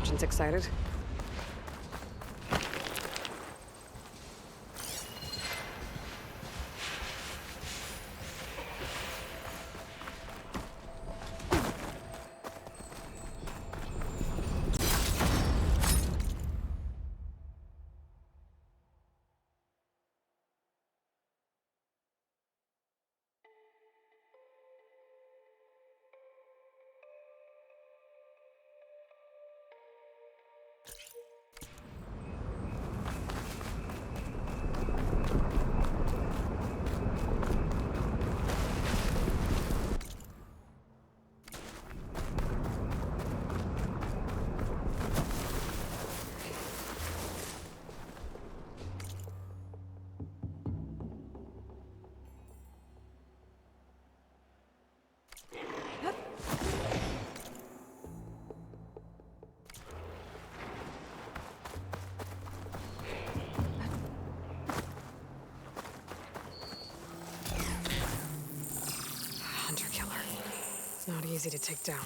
merchants excited. Not easy to take down.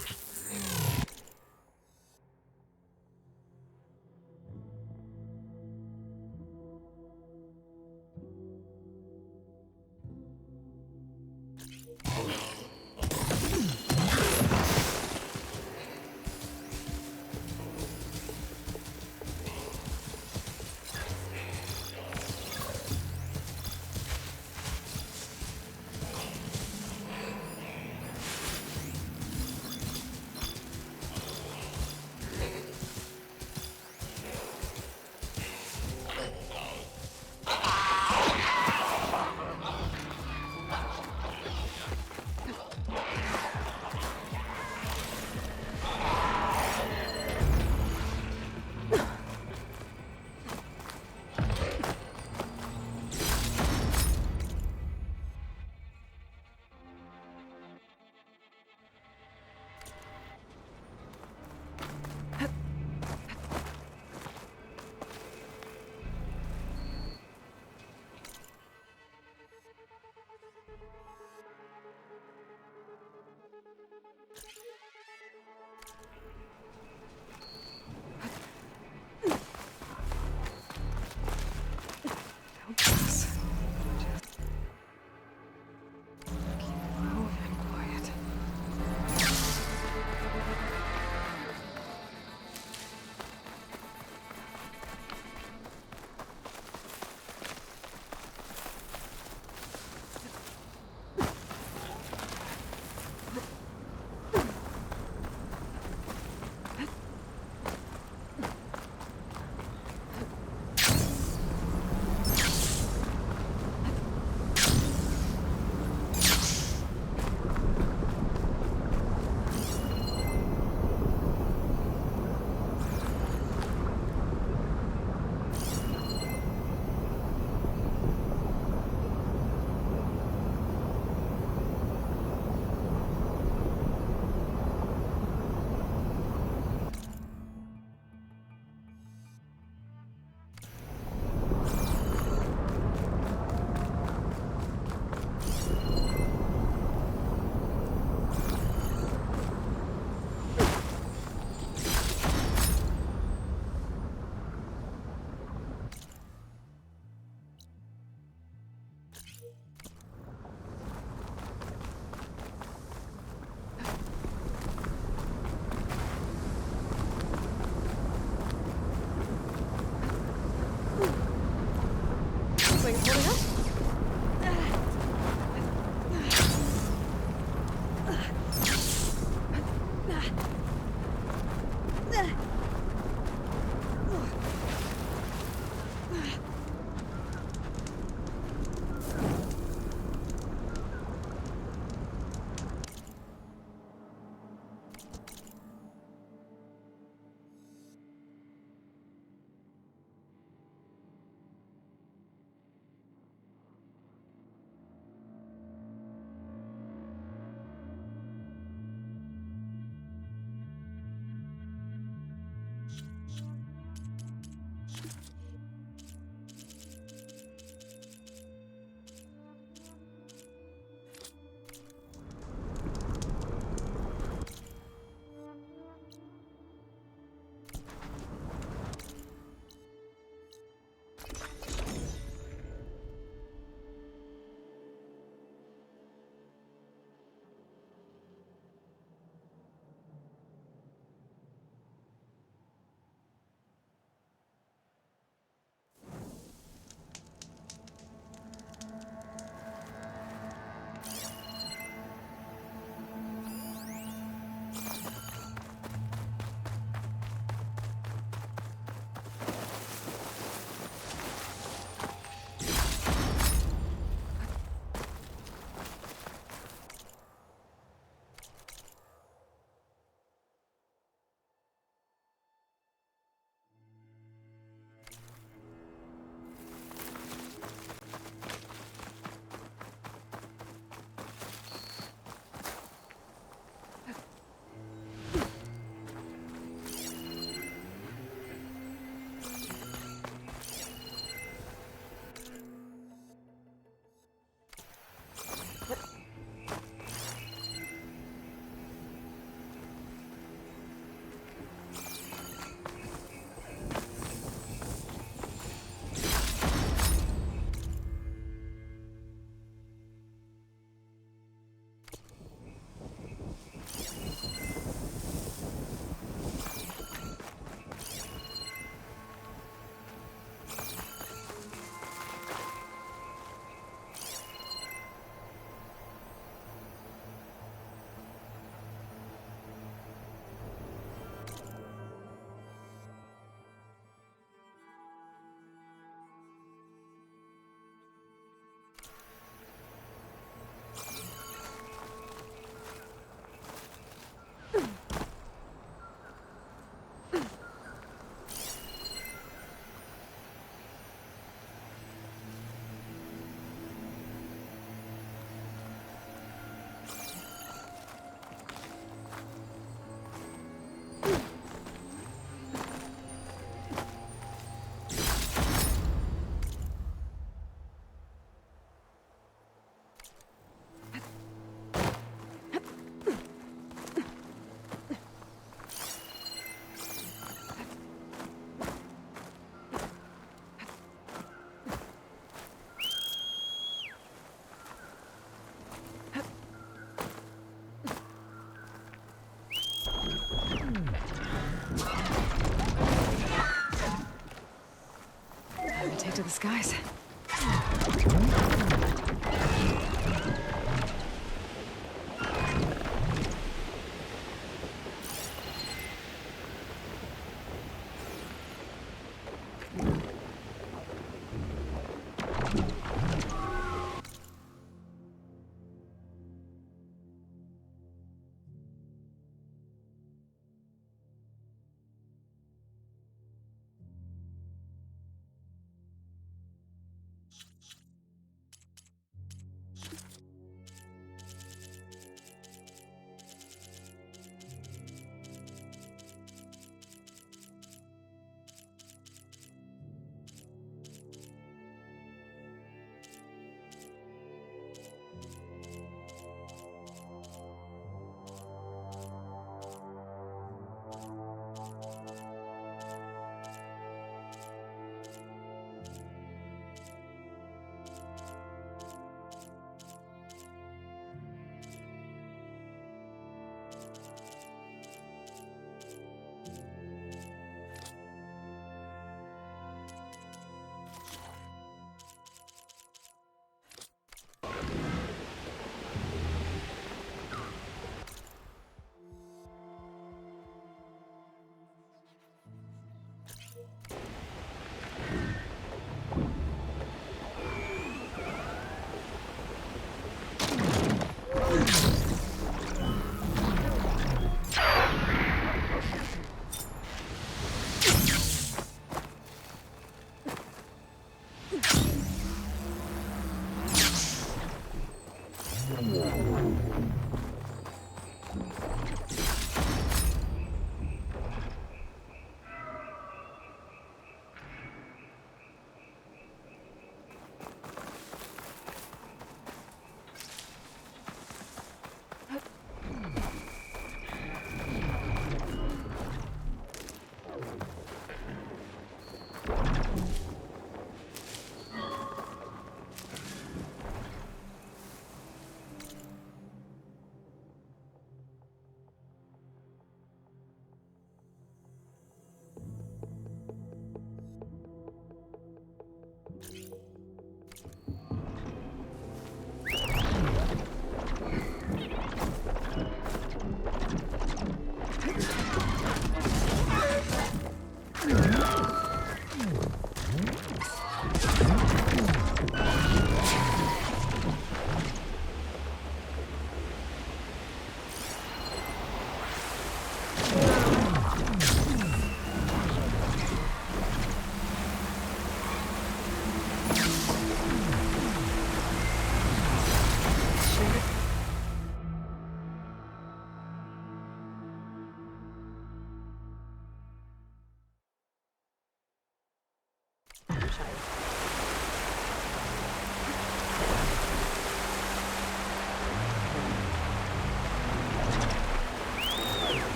skies.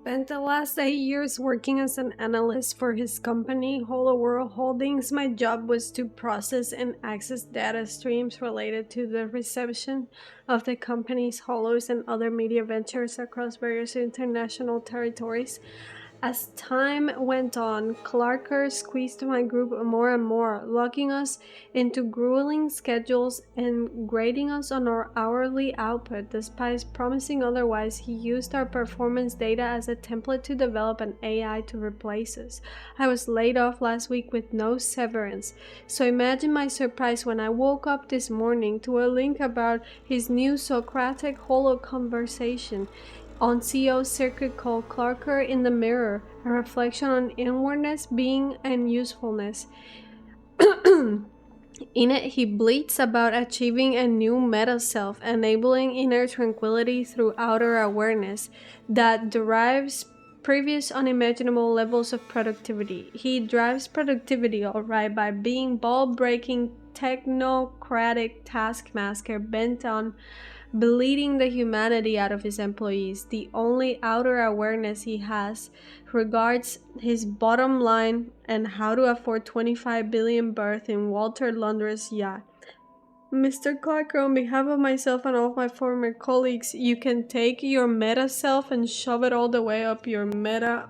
Spent the last 8 years working as an analyst for his company, Hollow World Holdings. My job was to process and access data streams related to the reception of the company's hollows and other media ventures across various international territories. As time went on, Clarker squeezed my group more and more, locking us into grueling schedules and grading us on our hourly output. Despite promising otherwise, he used our performance data as a template to develop an AI to replace us. I was laid off last week with no severance, so imagine my surprise when I woke up this morning to a link about his new Socratic Hollow conversation. on CO circuit called Clarker in the Mirror, a reflection on inwardness, being, and usefulness. In it, he bleats about achieving a new meta self, enabling inner tranquility through outer awareness that derives previous unimaginable levels of productivity. He drives productivity, alright, by being ball breaking, technocratic taskmaster bent on bleeding the humanity out of his employees. The only outer awareness he has regards his bottom line and how to afford 25 billion berth in Walter Lundre's yacht. Mr. Clark, on behalf of myself and all of my former colleagues, you can take your meta self and shove it all the way up your meta.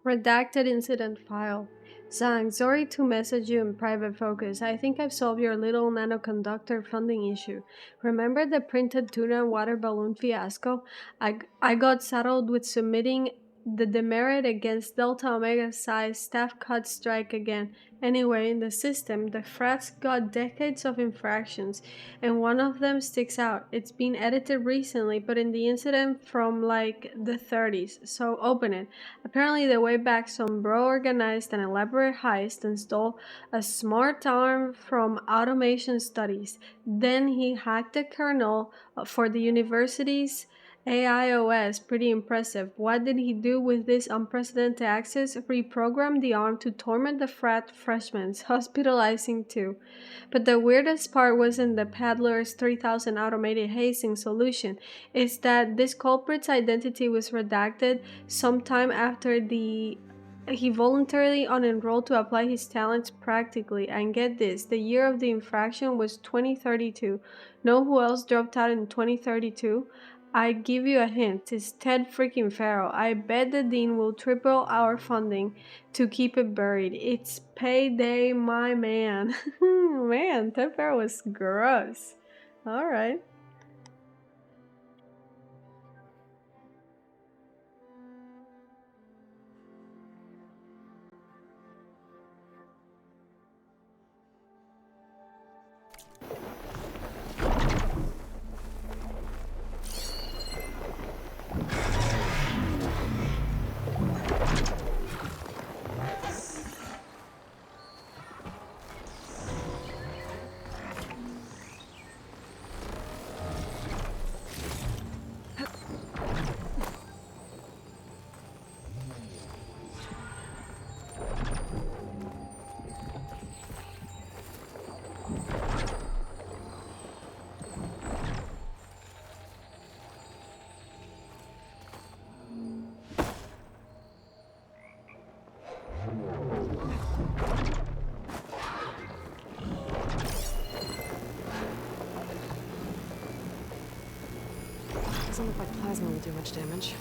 Redacted incident file. Zhang, sorry to message you in private focus. I think I've solved your little nanoconductor funding issue. Remember the printed tuna water balloon fiasco? I got saddled with submitting the demerit against Delta Omega Psi staff cut strike again. Anyway, in the system, the frats got decades of infractions, and one of them sticks out. It's been edited recently, but in the incident from like the 30s, so open it. Apparently, the way back, some bro organized an elaborate heist and stole a smart arm from automation studies. Then he hacked the kernel for the university's AIOS. Pretty impressive. What did he do with this unprecedented access? Reprogrammed the arm to torment the frat freshmen, hospitalizing two. But the weirdest part wasn't the Paddler's 3000 automated hazing solution. It's that this culprit's identity was redacted sometime after he voluntarily unenrolled to apply his talents practically. And get this, the year of the infraction was 2032. Know who else dropped out in 2032? I give you a hint, it's Ted freaking Farrell. I bet the dean will triple our funding to keep it buried. It's payday, my man. Man, Ted Farrell was gross. Alright. like plasma will do much damage.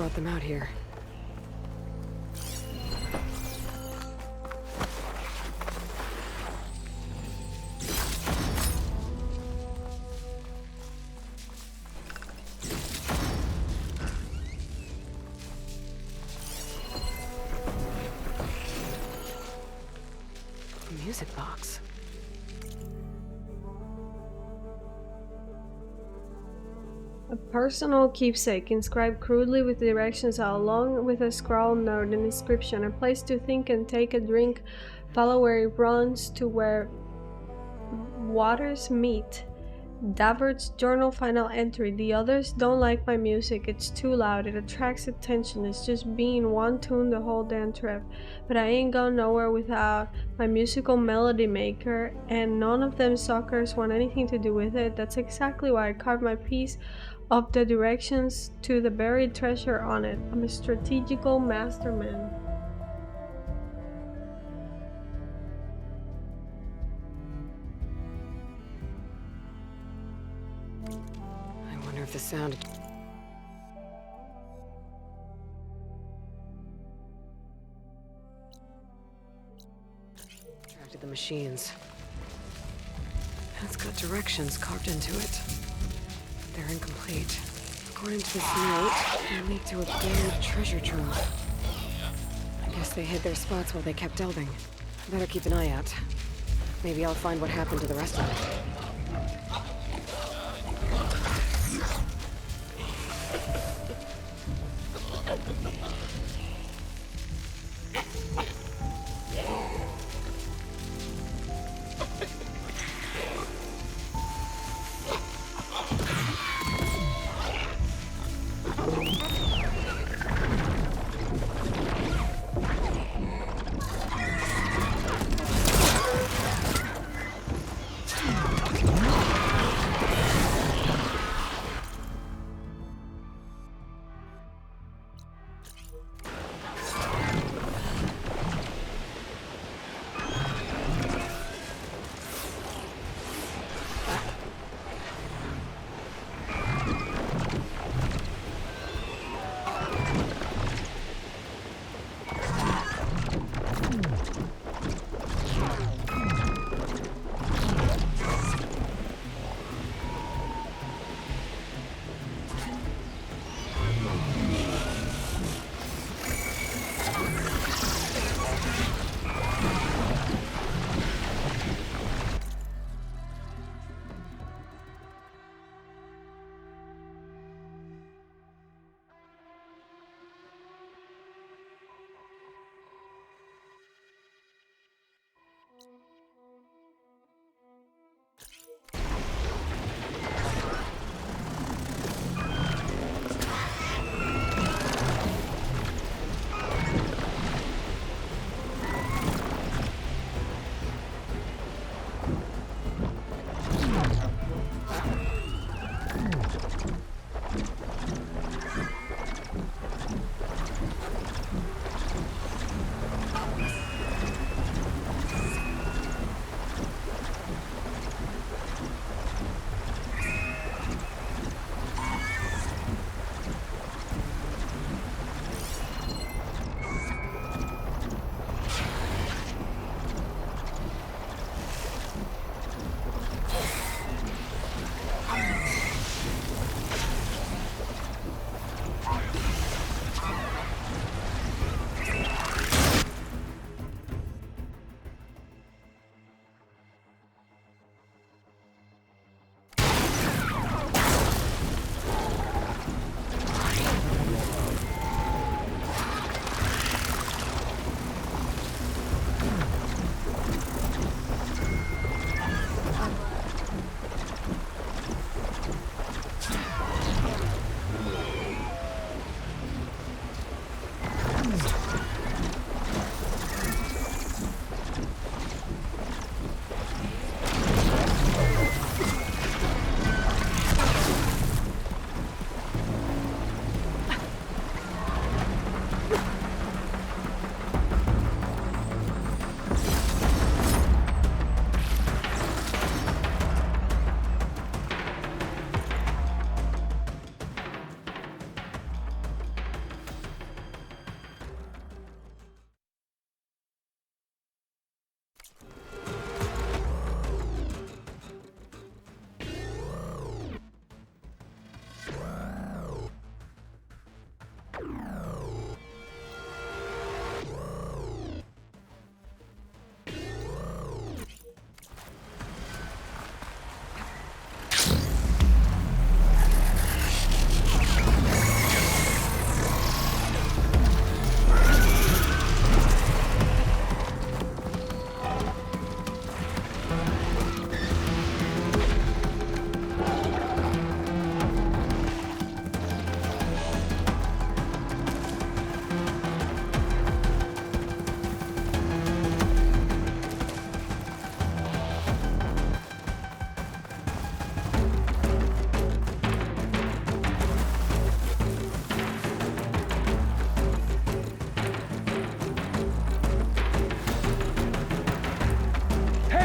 brought them out here. A music box. A personal keepsake inscribed crudely with directions along with a scrawled note and inscription. A place to think and take a drink. Follow where it runs to where waters meet. Davert's journal final entry. The others don't like my music. It's too loud. It attracts attention. It's just being one tune the whole damn trip. But I ain't going nowhere without my musical melody maker, and none of them suckers want anything to do with it. That's exactly why I carved my piece of the directions to the buried treasure on it. I'm a strategical mastermind. I wonder if the sound... attracted the machines. It's got directions carved into it. They're incomplete. According to this note, they lead to a buried treasure trove. I guess they hid their spots while they kept delving. Better keep an eye out. Maybe I'll find what happened to the rest of it.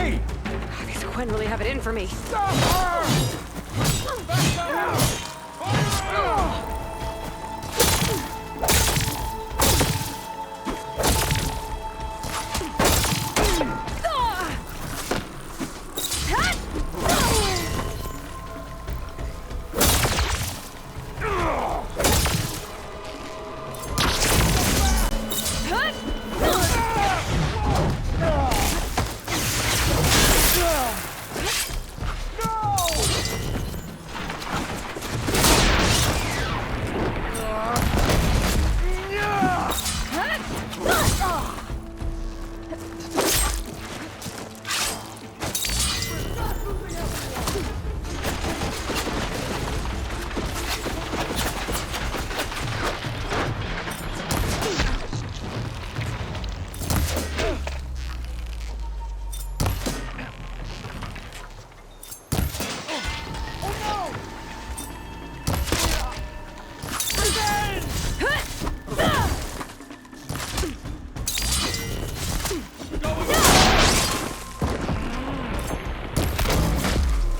Hey! These Quen really have it in for me. Stop her! Back down! Fire!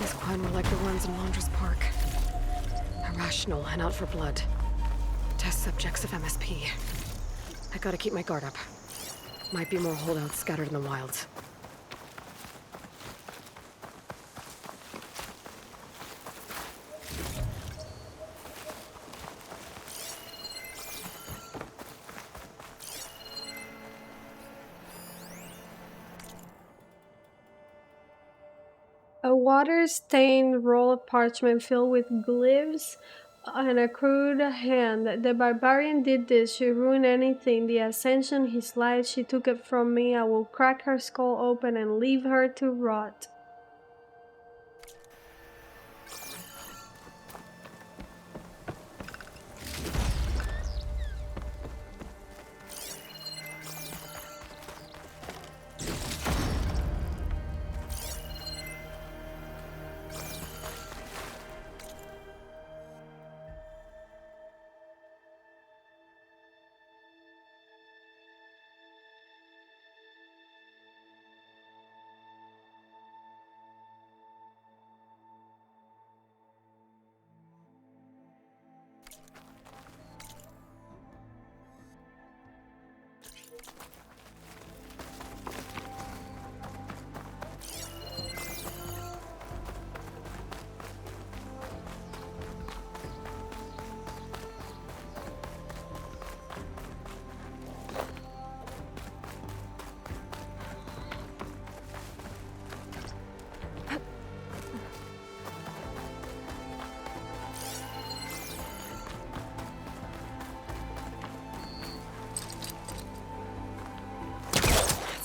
These Quen were like the ones in Laundress Park. Irrational and out for blood. Test subjects of MSP. I gotta keep my guard up. Might be more holdouts scattered in the wilds. A water-stained roll of parchment filled with glyphs and a crude hand. The barbarian did this. She ruined anything. The ascension, his light, she took it from me. I will crack her skull open and leave her to rot.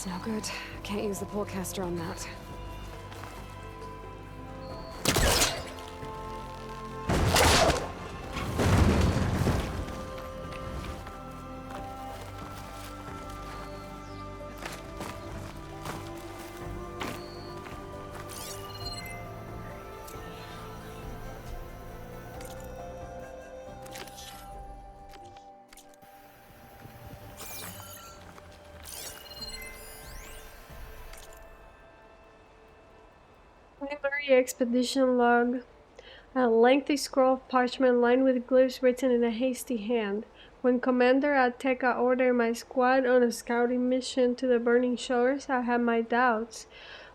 That's no good. Can't use the pullcaster on that. Primary expedition log. A lengthy scroll of parchment lined with glyphs written in a hasty hand. When Commander Ateka ordered my squad on a scouting mission to the burning shores, I had my doubts.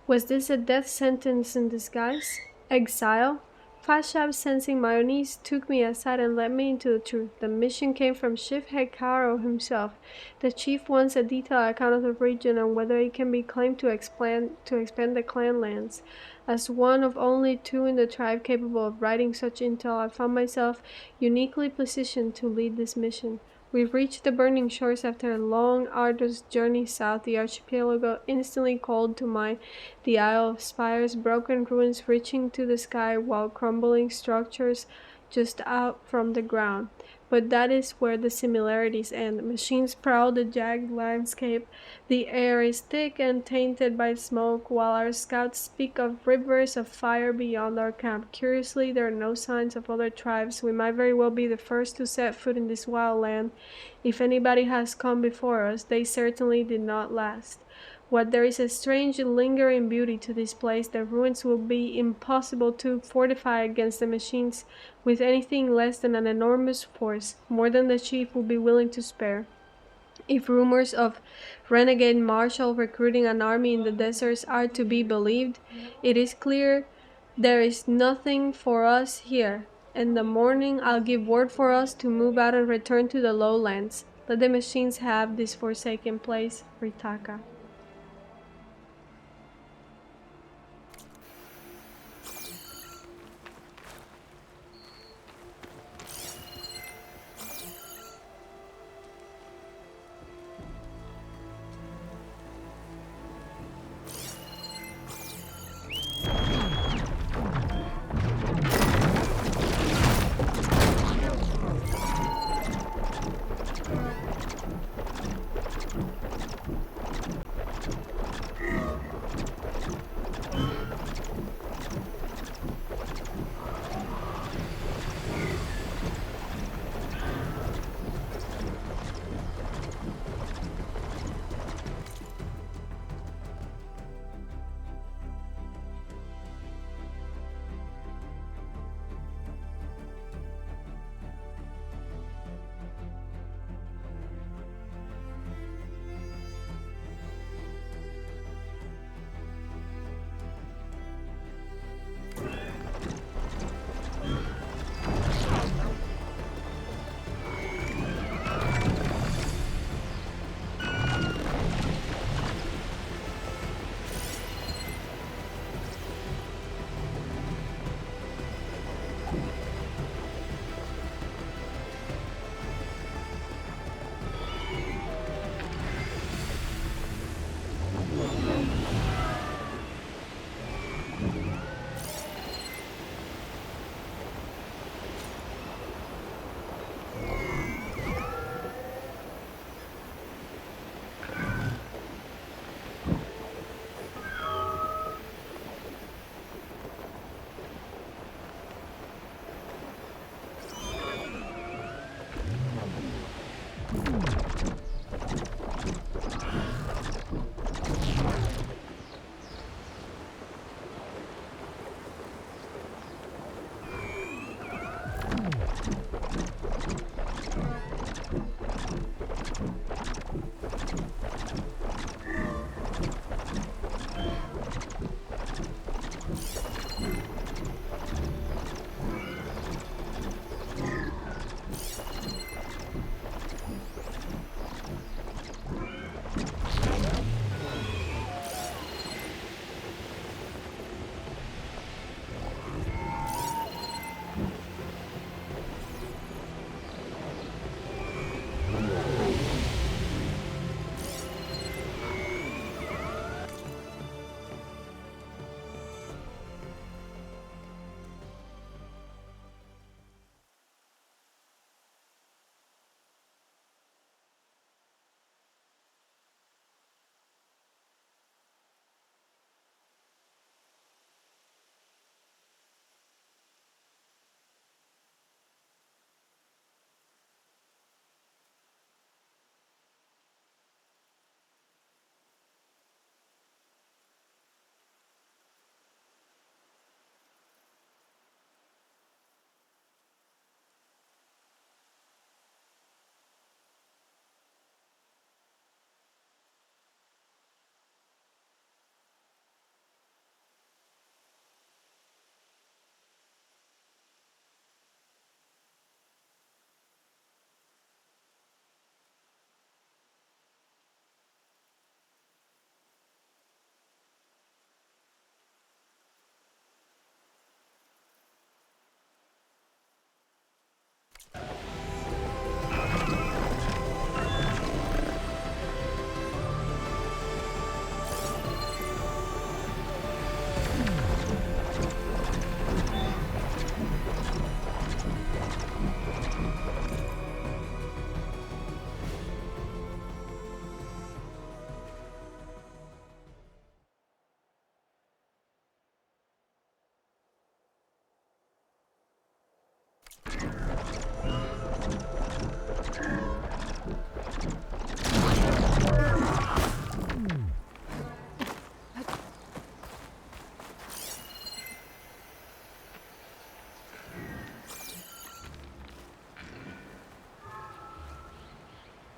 Was this a death sentence in disguise? Exile? Fashab, sensing my unease, took me aside and led me into the truth. The mission came from Chief Hekaro himself. The chief wants a detailed account of the region and whether it can be claimed to expand the clan lands. As one of only two in the tribe capable of writing such intel, I found myself uniquely positioned to lead this mission. We reached the burning shores after a long, arduous journey south. The archipelago instantly called to mind the Isle of Spires, broken ruins reaching to the sky while crumbling structures just out from the ground. But that is where the similarities end. Machines prowl the jagged landscape. The air is thick and tainted by smoke, while our scouts speak of rivers of fire beyond our camp. Curiously, there are no signs of other tribes. We might very well be the first to set foot in this wild land. If anybody has come before us, they certainly did not last. What there is a strange and lingering beauty to this place, the ruins will be impossible to fortify against the machines with anything less than an enormous force, more than the chief will be willing to spare. If rumors of renegade marshal recruiting an army in the deserts are to be believed, it is clear there is nothing for us here. In the morning I'll give word for us to move out and return to the lowlands. Let the machines have this forsaken place, Ritaka.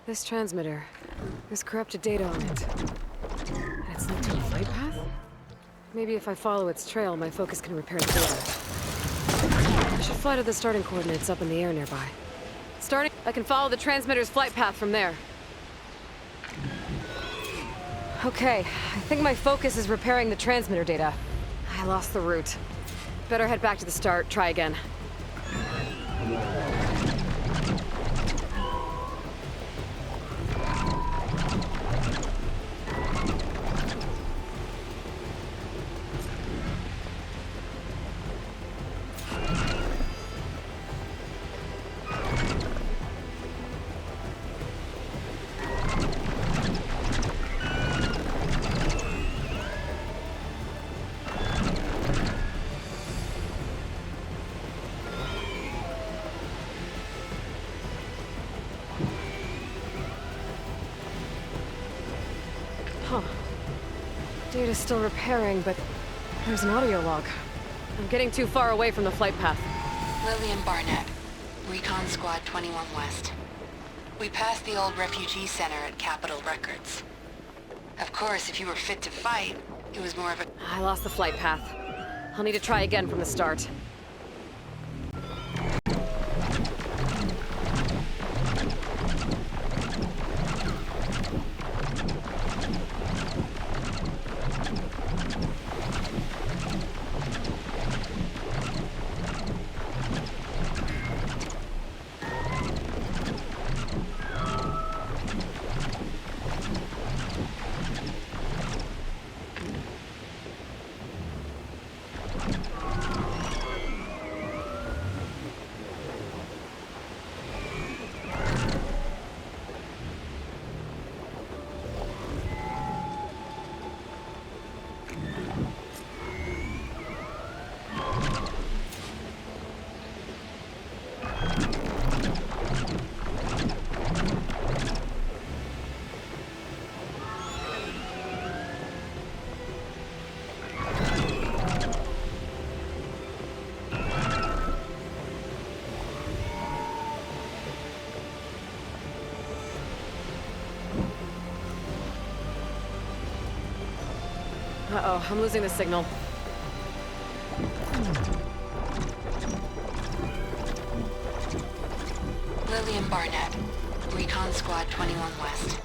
This transmitter. There's corrupted data on it. And it's linked to a flight path? Maybe if I follow its trail, my focus can repair the data. I should fly to the starting coordinates up in the air nearby. Starting, I can follow the transmitter's flight path from there. Okay, I think my focus is repairing the transmitter data. I lost the route. Better head back to the start, try again. Huh. Data's still repairing, but there's an audio log. I'm getting too far away from the flight path. Lillian Barnett, Recon Squad 21 West. We passed the old refugee center at Capitol Records. Of course, if you were fit to fight, it was more of a... I lost the flight path. I'll need to try again from the start. Uh-oh, I'm losing the signal. Lillian Barnett, Recon Squad 21 West.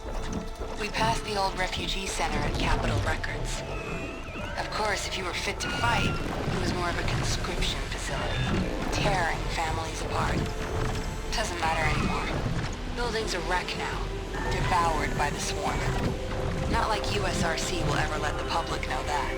We passed the old refugee center at Capitol Records. Of course, if you were fit to fight, it was more of a conscription facility, tearing families apart. Doesn't matter anymore. Building's a wreck now, devoured by the swarm. Not like USRC will ever let the public know that.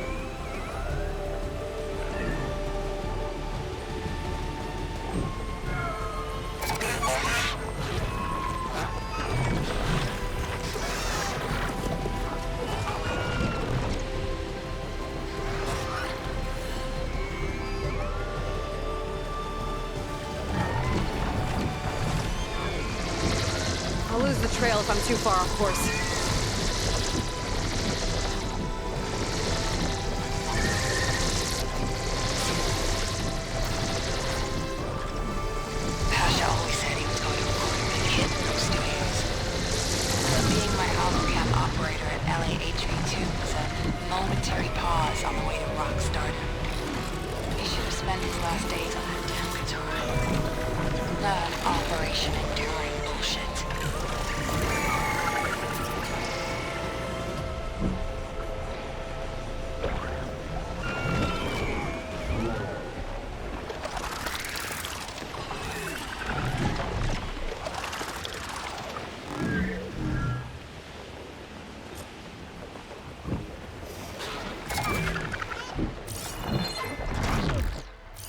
I'll lose the trail if I'm too far off course. Pasha always said he was going to record a big hit in those studios. But being my holocam operator at LAHV2 was a momentary pause on the way to rock stardom. He should have spent his last days on that damn guitar. Not Operation Enduring bullshit.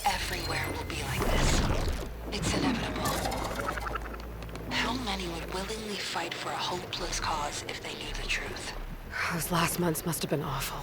Everywhere will be like this. It's inevitable. How many would willingly fight for a hopeless cause if they knew the truth? Those last months must have been awful.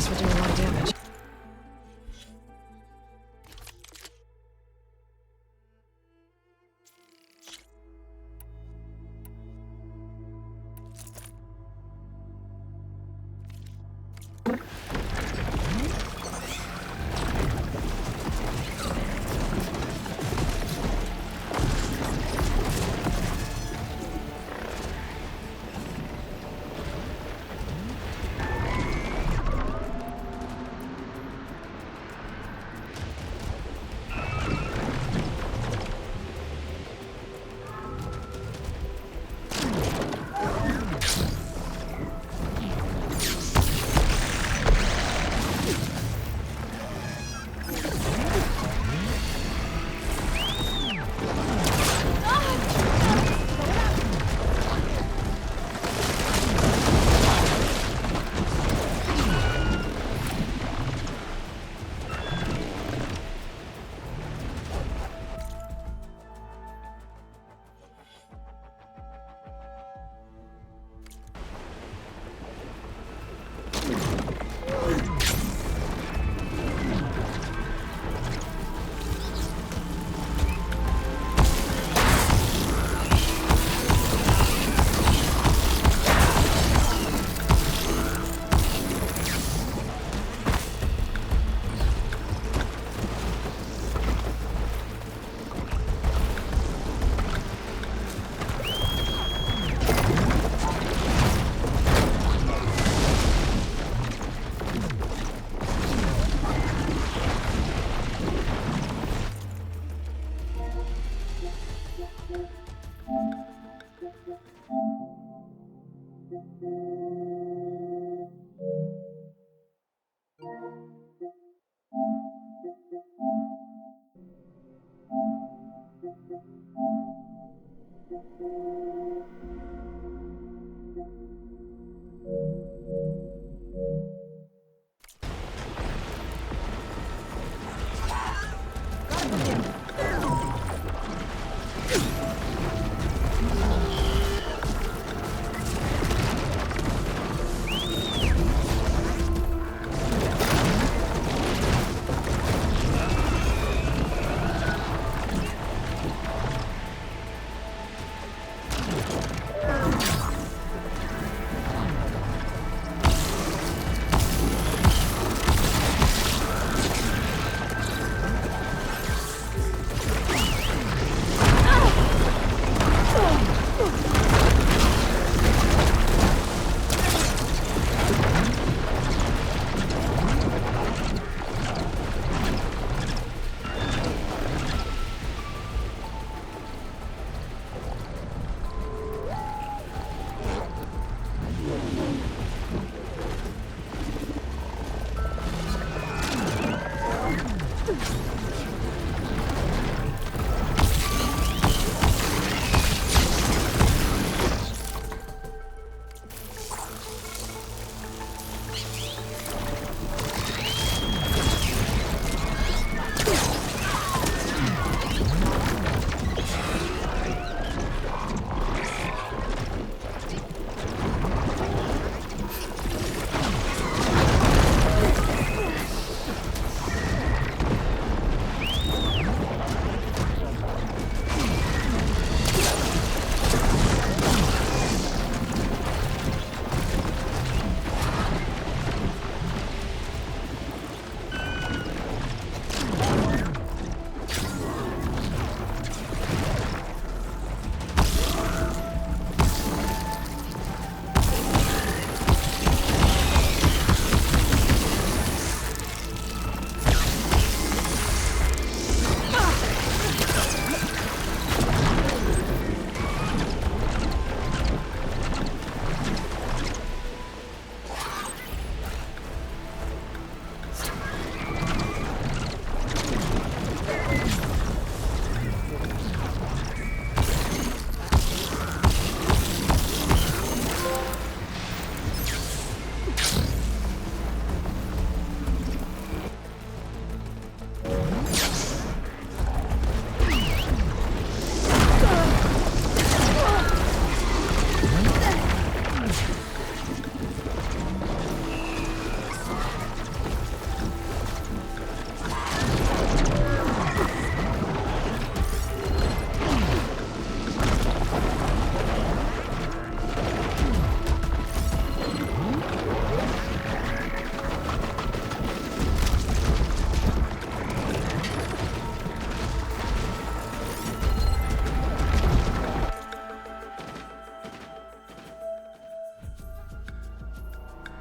guess we're doing a lot of damage.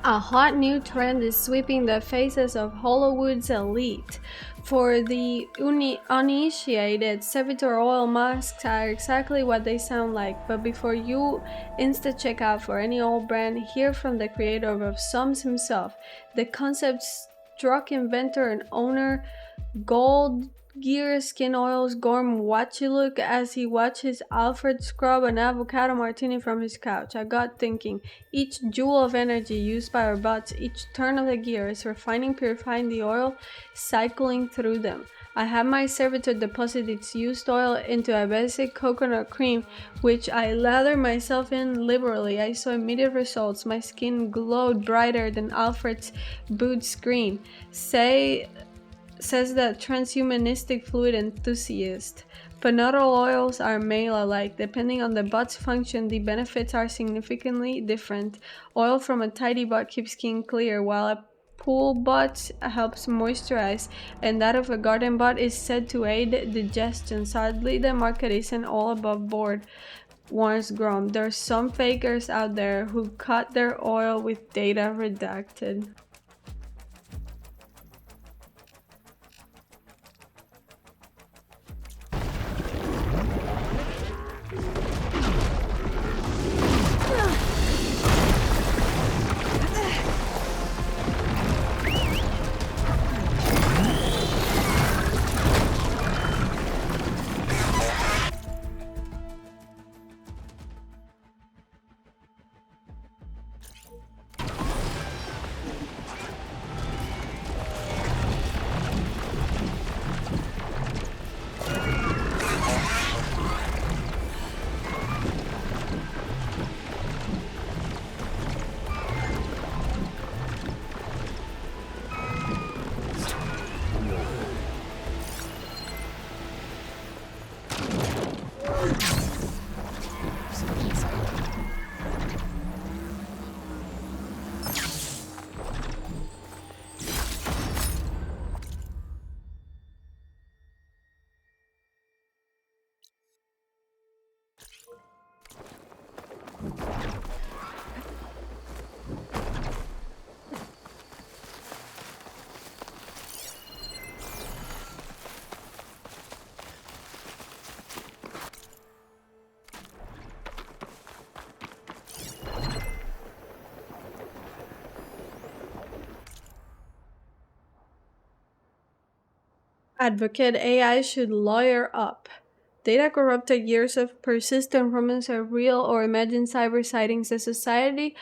A hot new trend is sweeping the faces of Hollywood's elite. For the uninitiated, servitor oil masks are exactly what they sound like, but before you insta check out for any old brand, hear from the creator of Sums himself, the concept's struck inventor and owner, Gold Gear Skin Oils Gorm watch you look as he watches Alfred scrub an avocado martini from his couch. I got thinking, each joule of energy used by our butts, each turn of the gear is refining, purifying the oil, cycling through them. I have my servitor deposit its used oil into a basic coconut cream, which I lather myself in liberally. I saw immediate results. My skin glowed brighter than Alfred's boot screen. Says that transhumanistic fluid enthusiast. But not all oils are male alike. Depending on the butt's function, the benefits are significantly different. Oil from a tidy butt keeps skin clear, while a pool butt helps moisturize, and that of a garden butt is said to aid digestion. Sadly, the market isn't all above board, warns Grom. There's some fakers out there who cut their oil with data redacted. Advocate AI should lawyer up. Data corrupted years of persistent rumors are real or imagined cyber sightings. The Society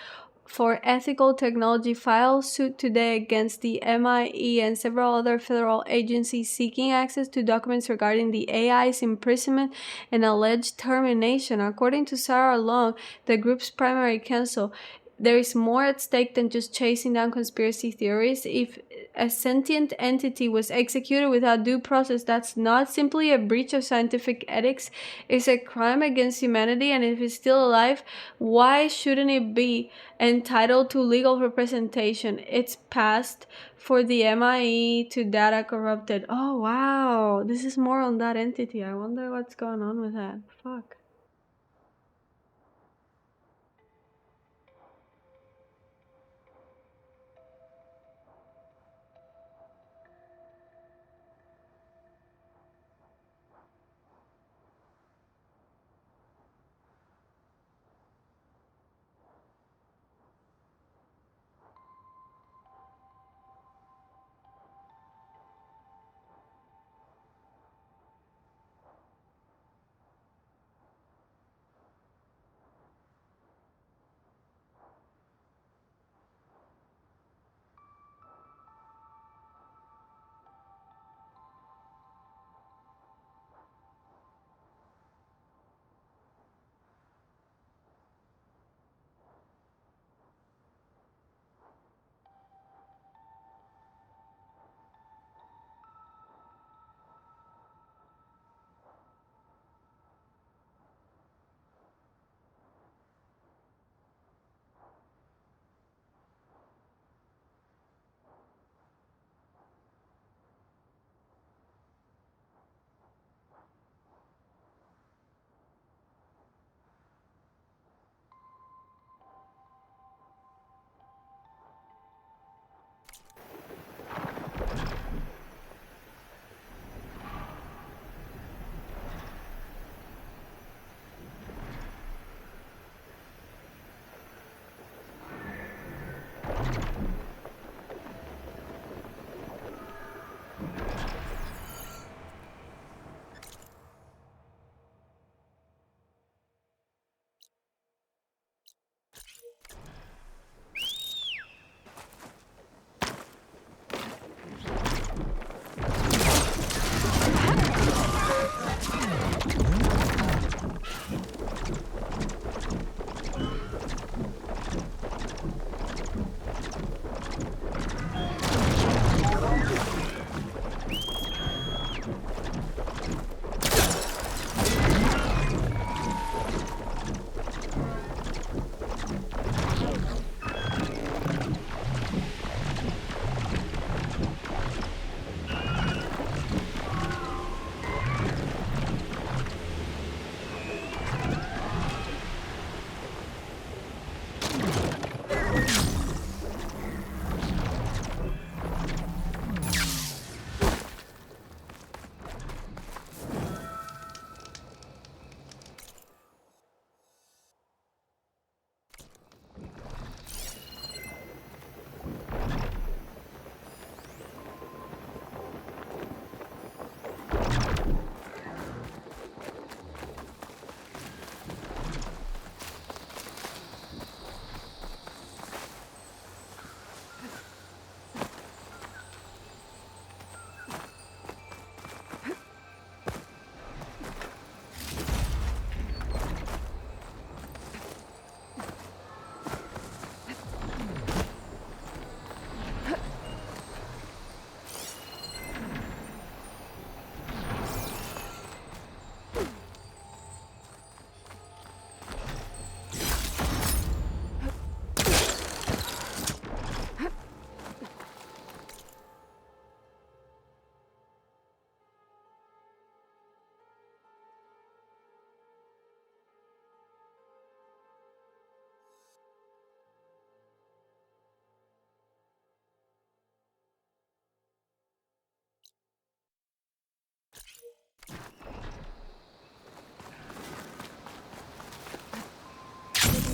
for Ethical Technology filed suit today against the MIE and several other federal agencies seeking access to documents regarding the AI's imprisonment and alleged termination. According to Sarah Long, the group's primary counsel, there is more at stake than just chasing down conspiracy theories. If a sentient entity was executed without due process, that's not simply a breach of scientific ethics, it's a crime against humanity, and if it's still alive, why shouldn't it be entitled to legal representation? It's passed for the MIE to data corrupted. Oh wow, this is more on that entity. I wonder what's going on with that. Fuck.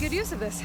good use of this.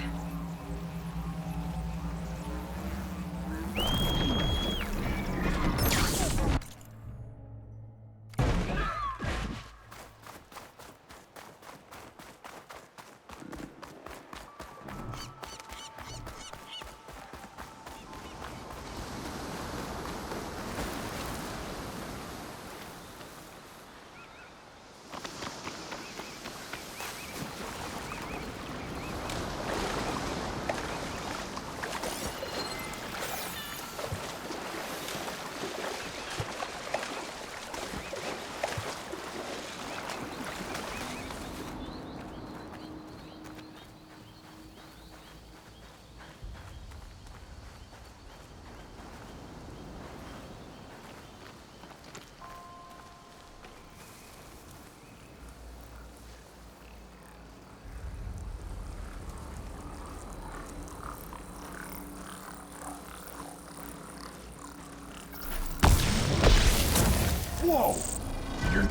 Whoa! You're...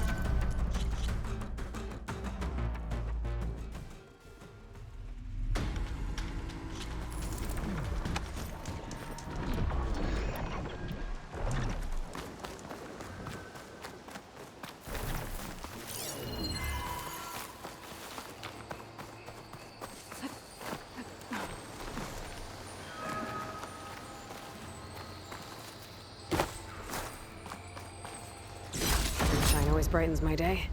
Sunshine always brightens my day.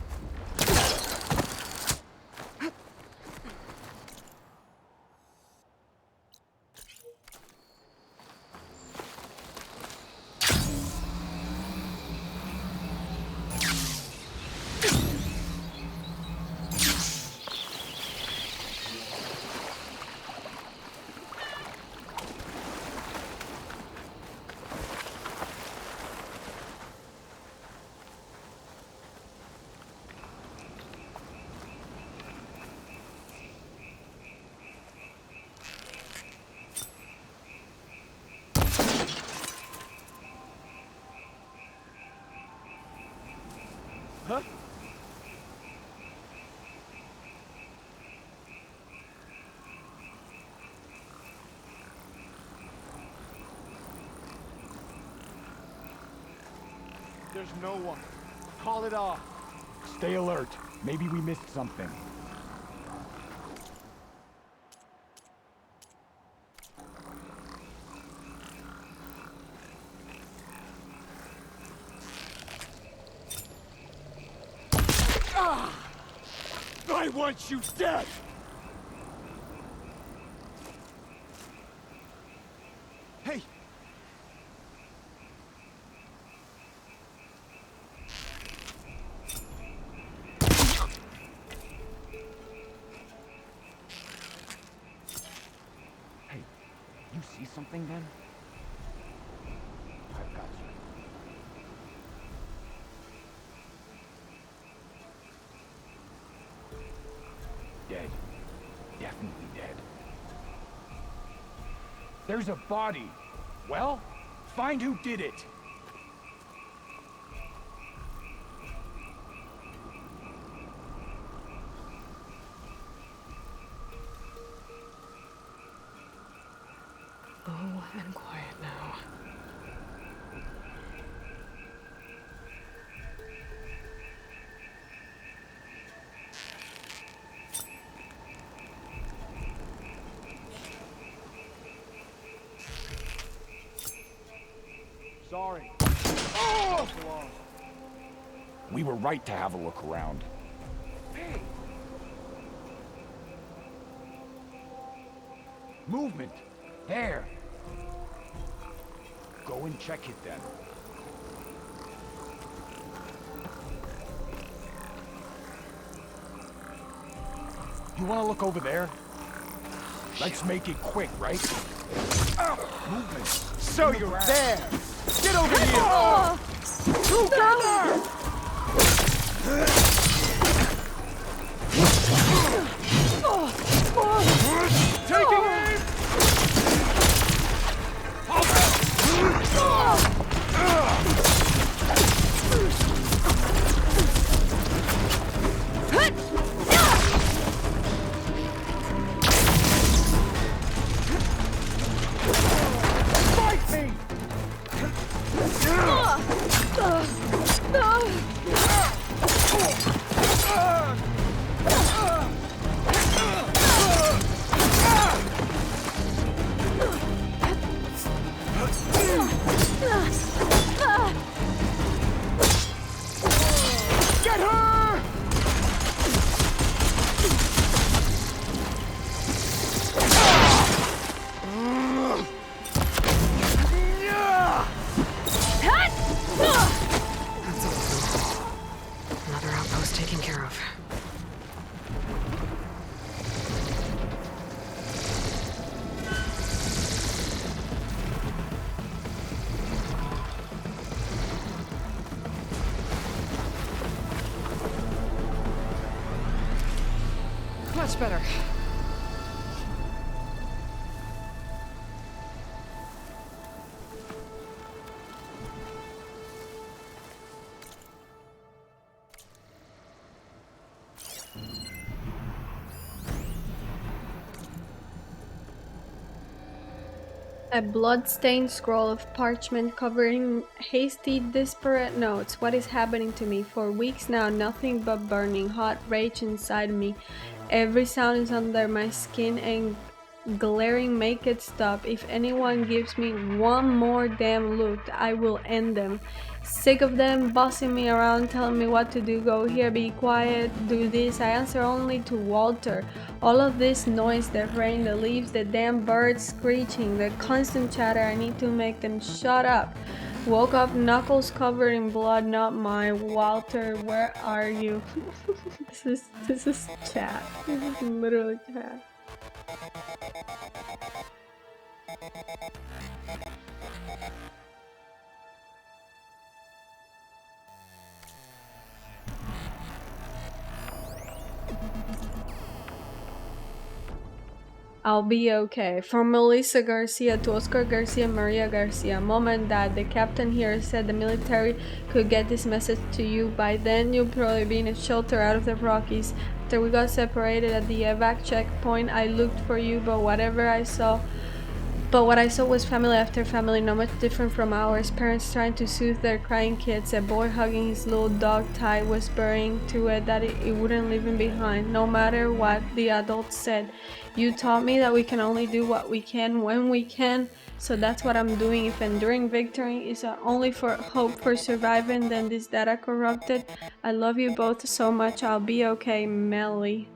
Huh? There's no one. Call it off. Stay alert. Maybe we missed something. I want you dead! Hey! Hey, you see something then? I've got you. Dead. Definitely dead. There's a body. Well, find who did it. Oh, and quiet now. Sorry. We were right to have a look around. Hey! Movement! There! Go and check it then. You want to look over there? Let's make it quick, right? Movement! So you're there! Get over here! Together! Taking aim! much better. A blood-stained scroll of parchment covering hasty, desperate notes. What is happening to me? For weeks now, nothing but burning hot rage inside me. Every sound is under my skin and glaring. Make it stop. If anyone gives me one more damn look, I will end them. Sick of them bossing me around, telling me what to do. Go here, be quiet, do this. I answer only to Walter. All of this noise, the rain, the leaves, the damn birds screeching, the constant chatter, I need to make them shut up. Woke up, knuckles covered in blood, not mine. Walter, where are you? This is chat. This is literally chat. I'll be okay. From Melissa Garcia to Oscar Garcia, Maria Garcia. Mom and Dad, the captain here said the military could get this message to you. By then, you'll probably be in a shelter out of the Rockies. After we got separated at the evac checkpoint, I looked for you, but what I saw was family after family, not much different from ours. Parents trying to soothe their crying kids. A boy hugging his little dog tight, whispering to it that it wouldn't leave him behind, no matter what the adults said. You taught me that we can only do what we can when we can, so that's what I'm doing. If enduring victory is only for hope for surviving, then this data corrupted. I love you both so much. I'll be okay, Melly.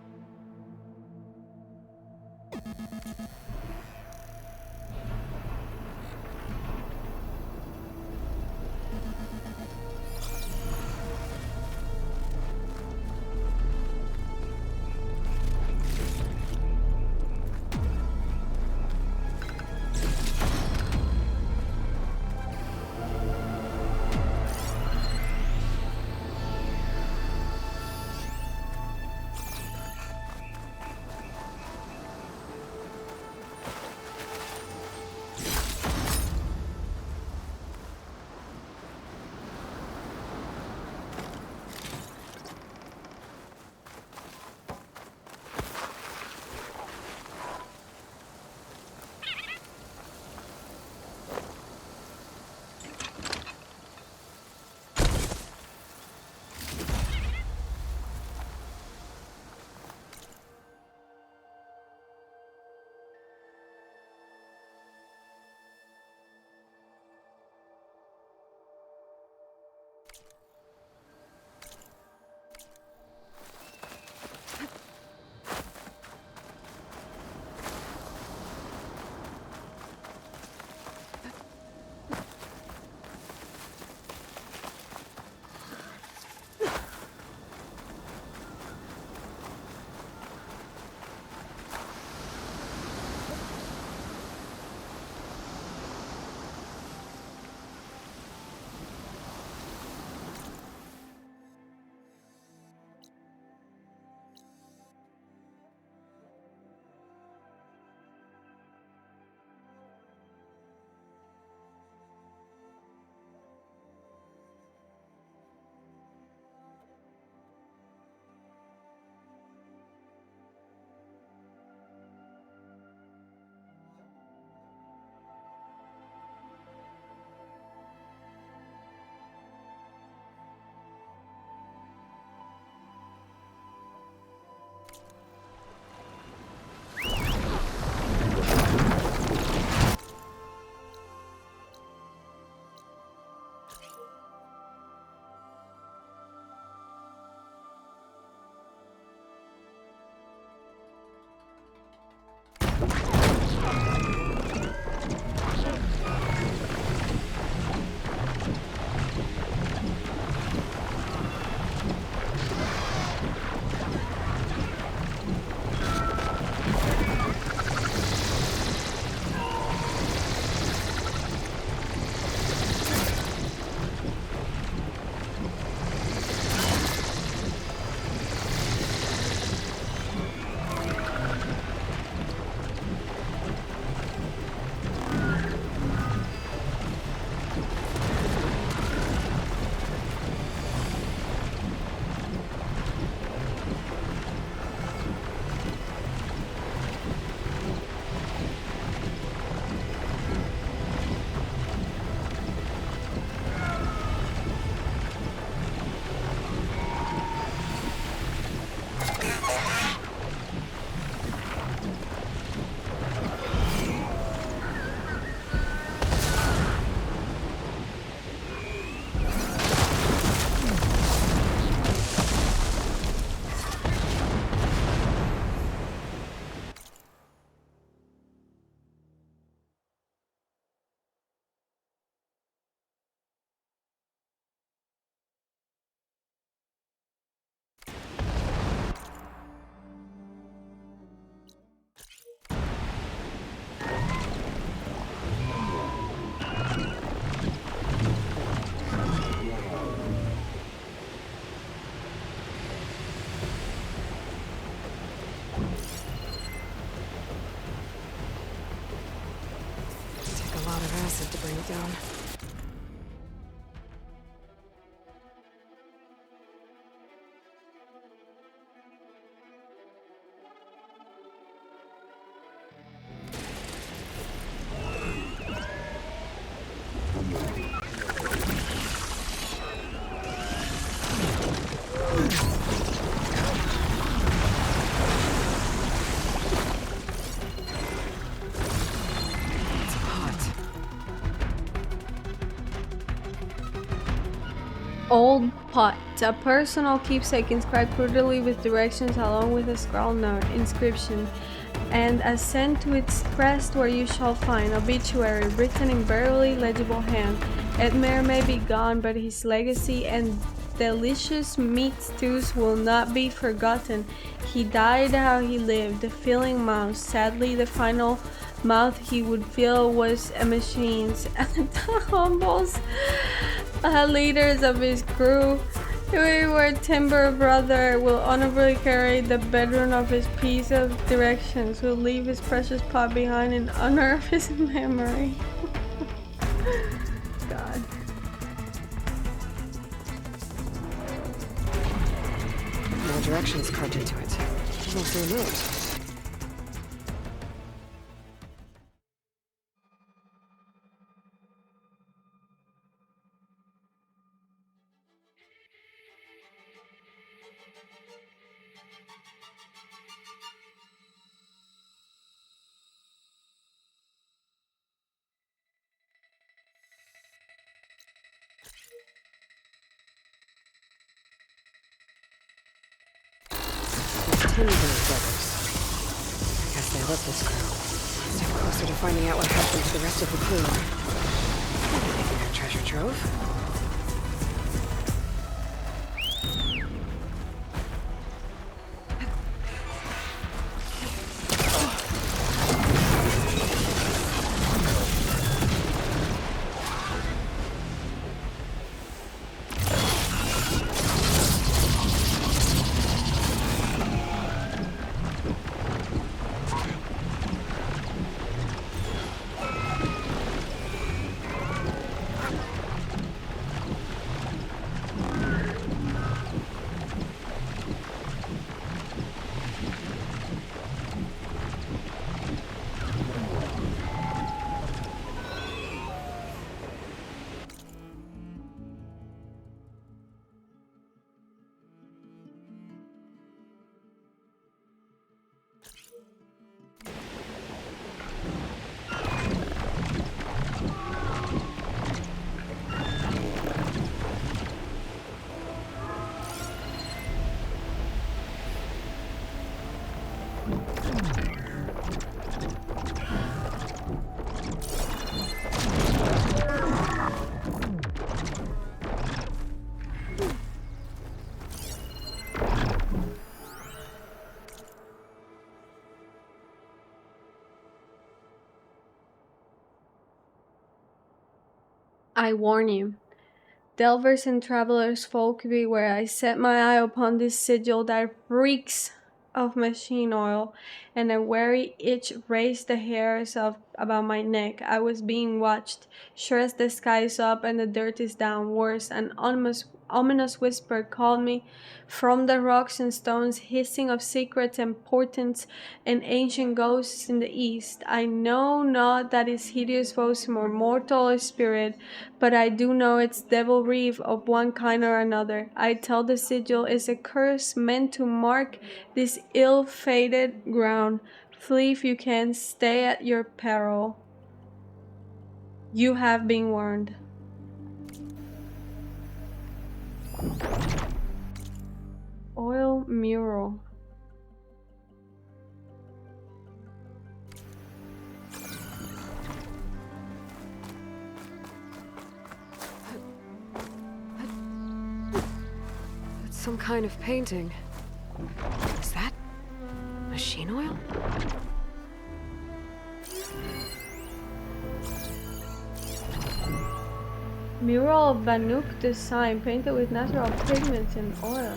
of acid to bring it down. Old pot, a personal keepsake inscribed crudely with directions along with a scrawled note, inscription, and a sent to its crest where you shall find obituary written in barely legible hand. Edmer may be gone, but his legacy and delicious meat stews will not be forgotten. He died how he lived, a filling mouth. Sadly, the final mouth he would fill was a machine's. The humbles leaders of his crew, who were timber brother, will honorably carry the bedroom of his piece of directions, will leave his precious pot behind in honor of his memory. God. No directions carved into it. Almost a note. Tin brothers. I guess they love this crew. Step closer to finding out what happened to the rest of the crew. Maybe their treasure trove? I warn you, delvers and travelers, folk beware. I set my eye upon this sigil that reeks of machine oil, and a wary itch raised the hairs about my neck. I was being watched. Sure as the sky is up and the dirt is down, worse, an ominous whisper called me from the rocks and stones, hissing of secrets and portents and ancient ghosts in the east. I know not that its hideous voice more mortal or spirit, but I do know its devilry of one kind or another. I tell the sigil is a curse meant to mark this ill-fated ground. Flee if you can, stay at your peril. You have been warned. Oil mural. It's some kind of painting. Is that machine oil? Mural of Banuk design painted with natural pigments and oil.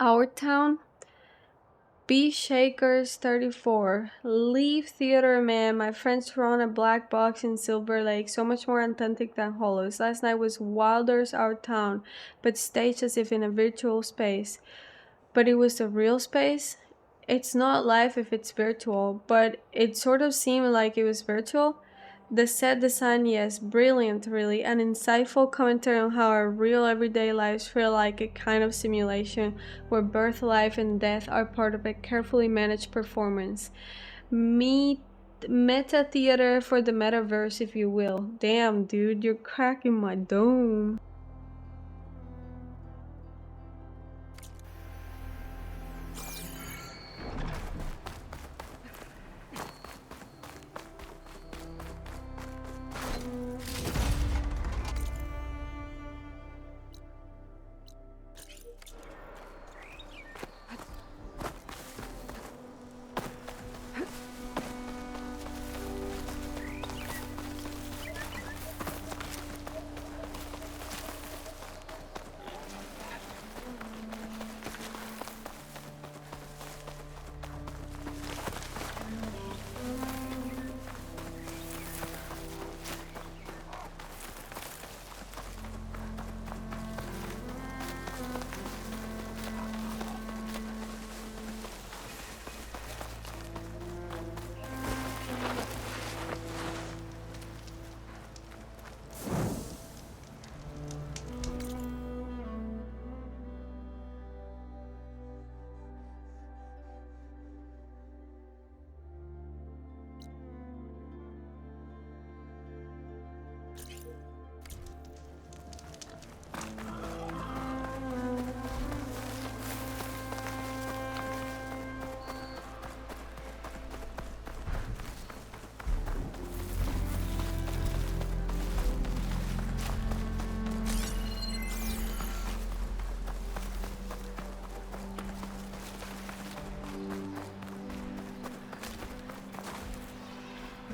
Our Town, B Shakers 34. Leave Theater Man. My friends run a black box in Silver Lake, so much more authentic than Hollows. Last night was Wilder's Our Town, but staged as if in a virtual space. But it was a real space. It's not live if it's virtual, but it sort of seemed like it was virtual. The set design, yes, brilliant, really. An insightful commentary on how our real everyday lives feel like a kind of simulation where birth, life, and death are part of a carefully managed performance. Meta theater for the metaverse, if you will. Damn, dude, you're cracking my dome.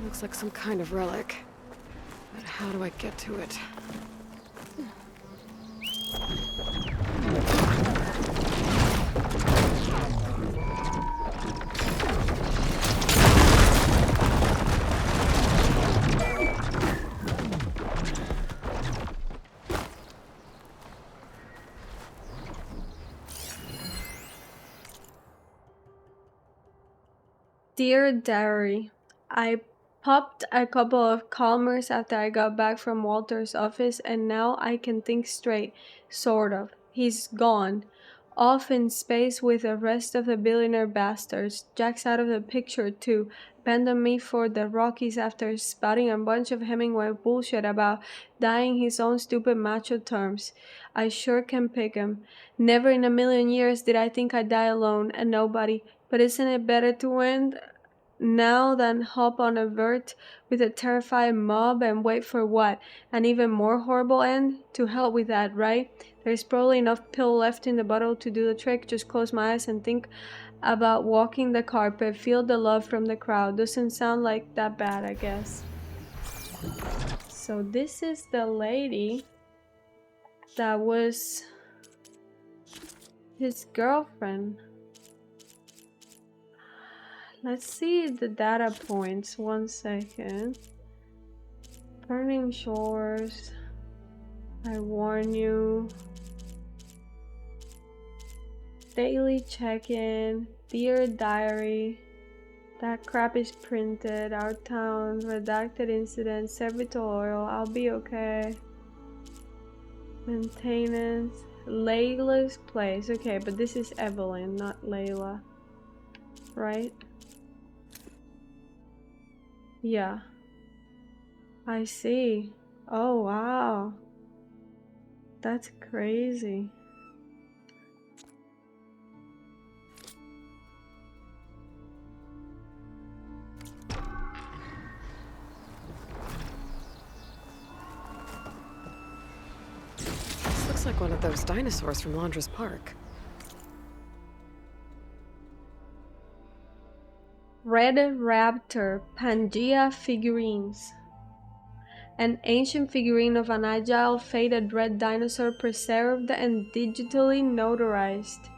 Looks like some kind of relic. But how do I get to it? Dear Diary, I popped a couple of Calmers after I got back from Walter's office, and now I can think straight, sort of. He's gone. Off in space with the rest of the billionaire bastards. Jack's out of the picture too. Abandoned me for the Rockies after spouting a bunch of Hemingway bullshit about dying his own stupid macho terms. I sure can pick him. Never in a million years did I think I'd die alone and nobody. But isn't it better to end now than hop on a vert with a terrified mob and wait for what? An even more horrible end? To hell with that, right? There's probably enough pill left in the bottle to do the trick. Just close my eyes and think about walking the carpet. Feel the love from the crowd. Doesn't sound like that bad, I guess. So this is the lady that was his girlfriend. Let's see the data points. 1 second. Burning Shores. I warn you. Daily check-in. Dear Diary. That crap is printed. Our Town. Redacted incident. Servitor oil. I'll be okay. Maintenance. Layla's place. Okay, but this is Evelyn, not Layla. Right? Yeah. I see. Oh, wow. That's crazy. This looks like one of those dinosaurs from Londra's Park. Red Raptor Pangea figurines. An ancient figurine of an agile, faded red dinosaur preserved and digitally notarized.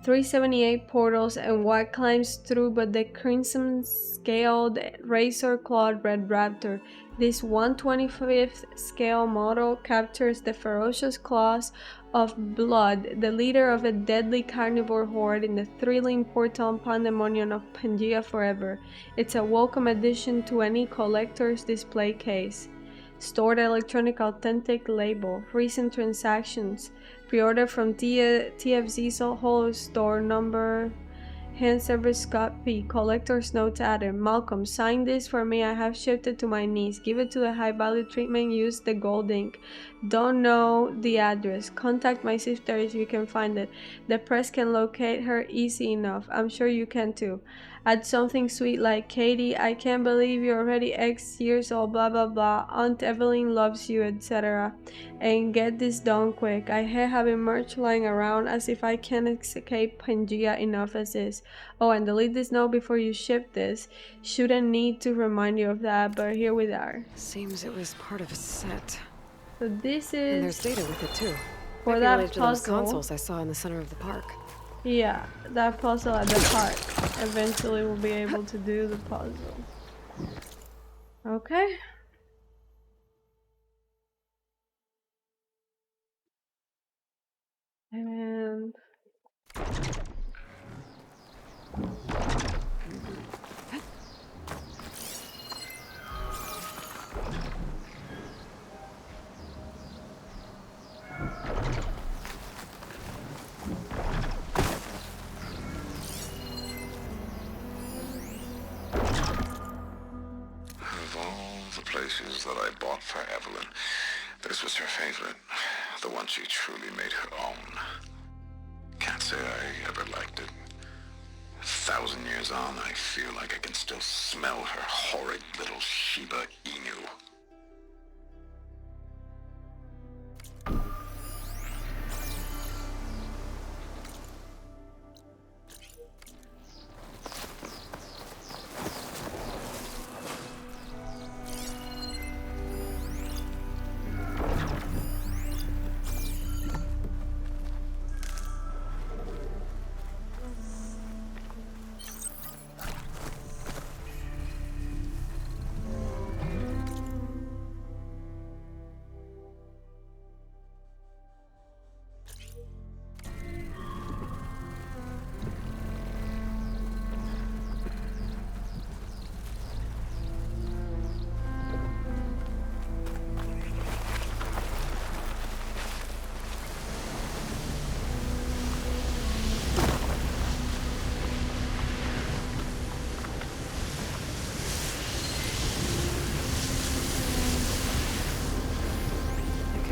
378 portals, and what climbs through but the crimson-scaled, razor-clawed red raptor. This 125th scale model captures the ferocious claws of Blood, the leader of a deadly carnivore horde in the thrilling portal pandemonium of Pangea Forever. It's a welcome addition to any collector's display case. Stored electronic authentic label. Recent transactions. Pre-order from TFZ's Holo Store number. Hand server Scott P. Collector's notes added. Malcolm, sign this for me. I have shipped it to my niece. Give it to the high value treatment. Use the gold ink. Don't know the address. Contact my sister if you can find it. The press can locate her easy enough. I'm sure you can too. Add something sweet like, Katie, I can't believe you're already X years old, blah blah blah. Aunt Evelyn loves you, etc. And get this done quick. I hate having merch lying around as if I can't escape Pangea enough as is. Oh, and delete this note before you ship this. Shouldn't need to remind you of that, but here we are. Seems it was part of a set. So this And there's is data with it too. for Might be that related to those puzzle. consoles I saw in the center of the park. Yeah, that puzzle at the park. Eventually we'll be able to do the puzzle. Okay. And Of all the places that I bought for Evelyn, this was her favorite. The one she truly made her own. Can't say I ever liked it. 1,000 years on, I feel like I can still smell her horrid little Shiba Inu.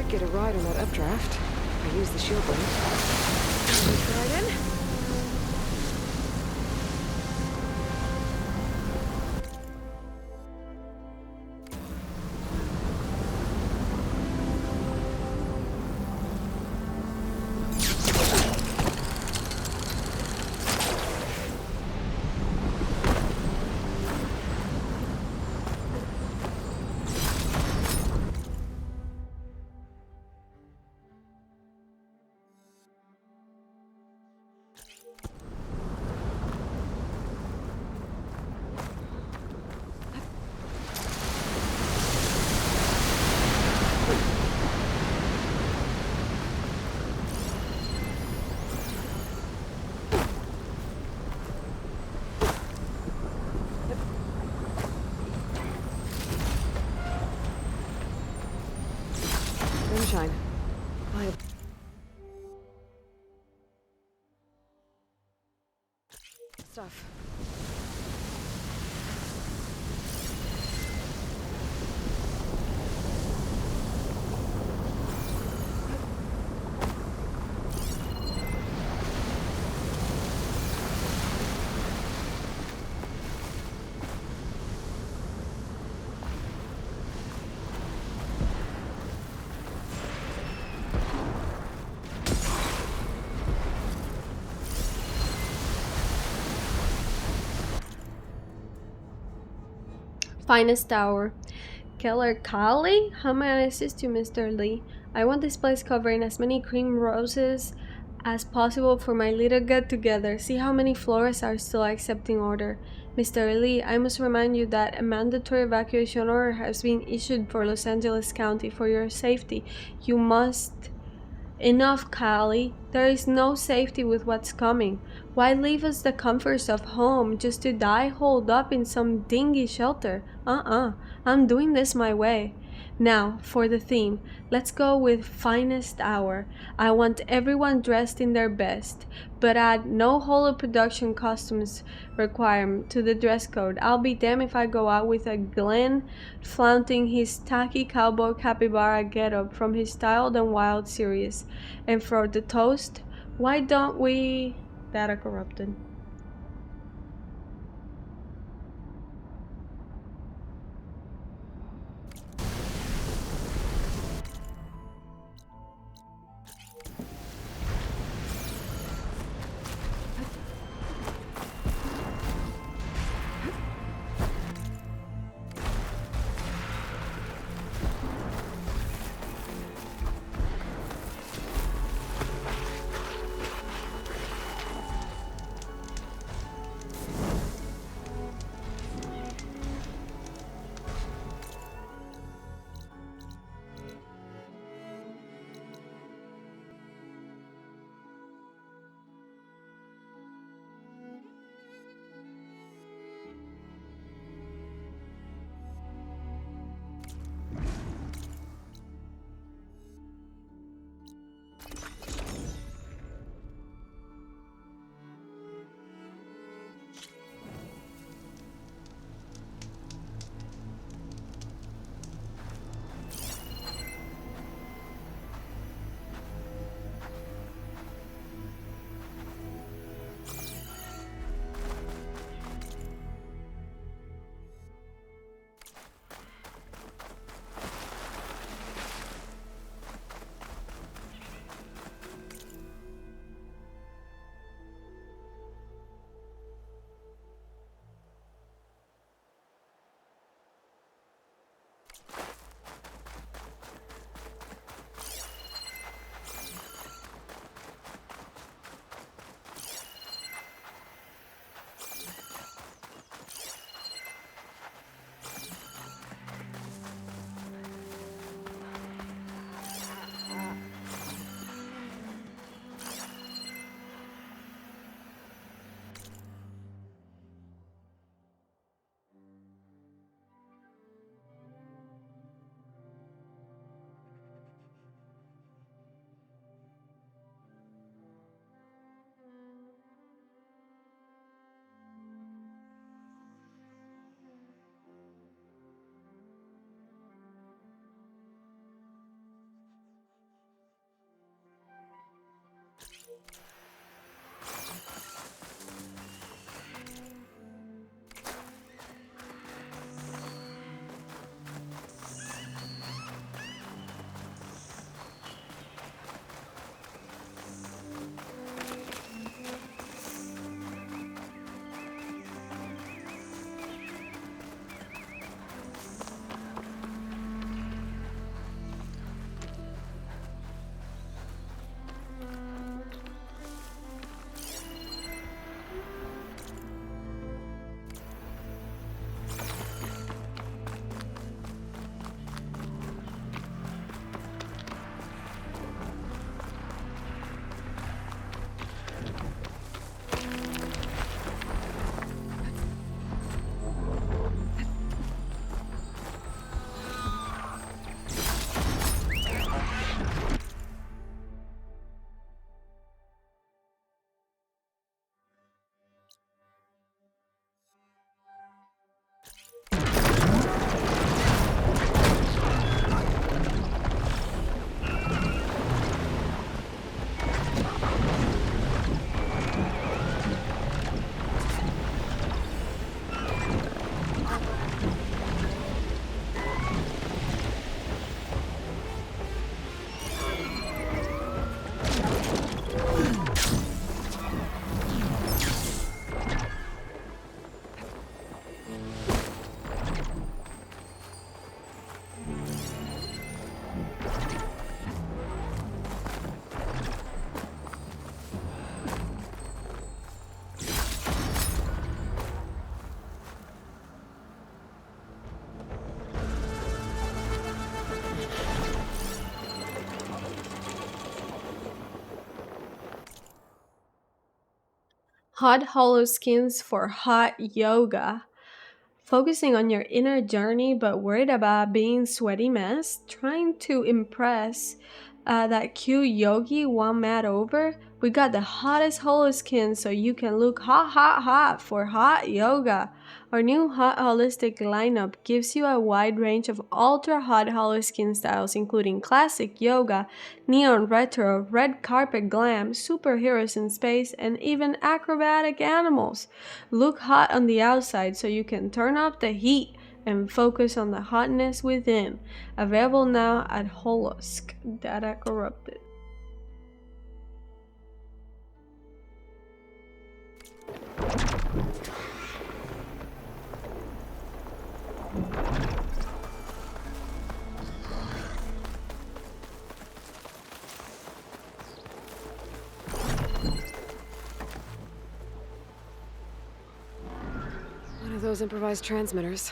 Get a ride on that updraft. I use the shield blade. Right in. Sunshine. Stuff. finest tower. Keller Kali? How may I assist you, Mr. Lee? I want this place covering as many cream roses as possible for my little get-together. See how many floors are still accepting order. Mr. Lee, I must remind you that a mandatory evacuation order has been issued for Los Angeles County for your safety. You must... Enough, Callie. There is no safety with what's coming. Why leave us the comforts of home just to die holed up in some dingy shelter? I'm doing this my way. Now, for the theme, let's go with finest hour. I want everyone dressed in their best, but add no holo production costumes requirement to the dress code. I'll be damned if I go out with a Glenn flaunting his tacky cowboy capybara getup from his Styled and Wild series. And for the toast, why don't we... Data corrupted. Hot hollow skins for hot yoga. Focusing on your inner journey but worried about being sweaty mess, trying to impress that cute yogi one mat over, we got the hottest hollow skin so you can look hot for hot yoga. Our new hot holistic lineup gives you a wide range of ultra hot hollow skin styles including classic yoga, neon retro, red carpet glam, superheroes in space, and even acrobatic animals. Look hot on the outside so you can turn up the heat and focus on the hotness within. Available now at Holosk. Data corrupted. One of those improvised transmitters.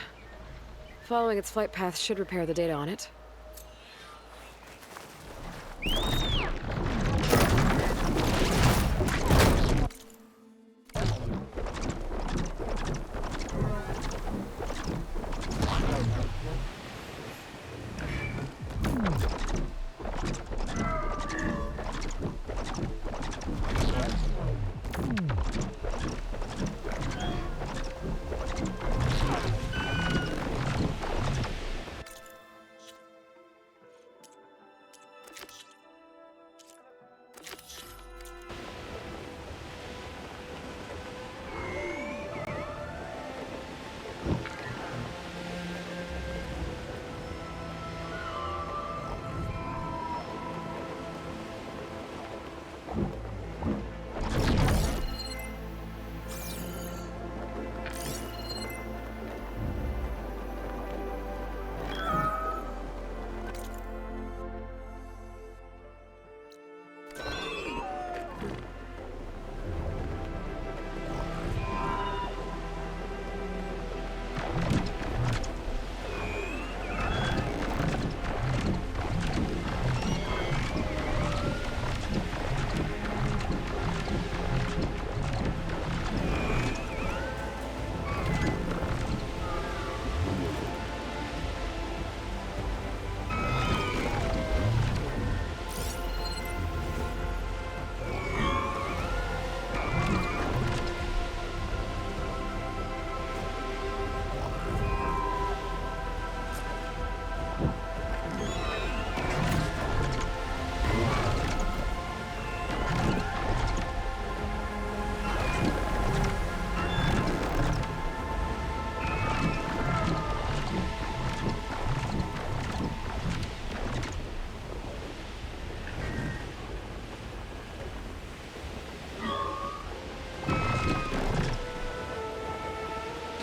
Following its flight path should repair the data on it.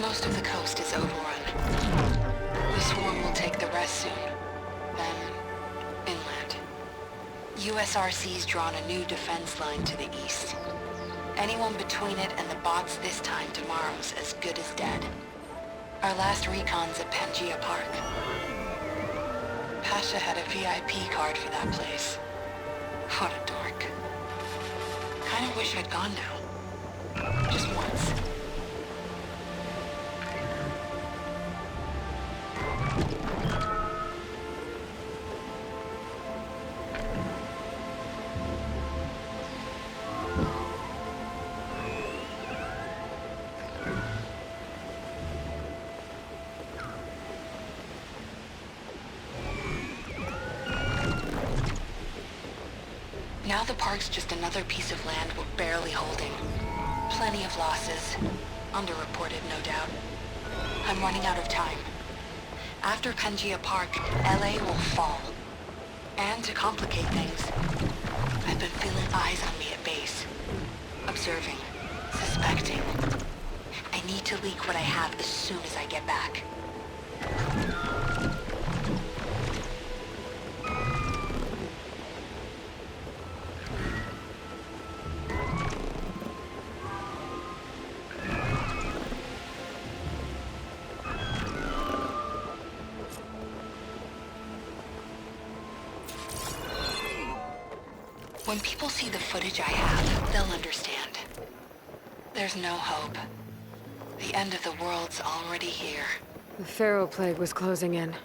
Most of the coast is overrun. The swarm will take the rest soon. Then, inland. USRC's drawn a new defense line to the east. Anyone between it and the bots this time tomorrow's as good as dead. Our last recon's at Pangea Park. Pasha had a VIP card for that place. What a dork. Kinda wish I'd gone now. Just once. Now the park's just another piece of land we're barely holding. Plenty of losses. Underreported, no doubt. I'm running out of time. After Pangea Park, LA will fall. And to complicate things, I've been feeling eyes on me at base. Observing. Suspecting. I need to leak what I have as soon as I get back. When people see the footage I have, they'll understand. There's no hope. The end of the world's already here. The Pharaoh plague was closing in.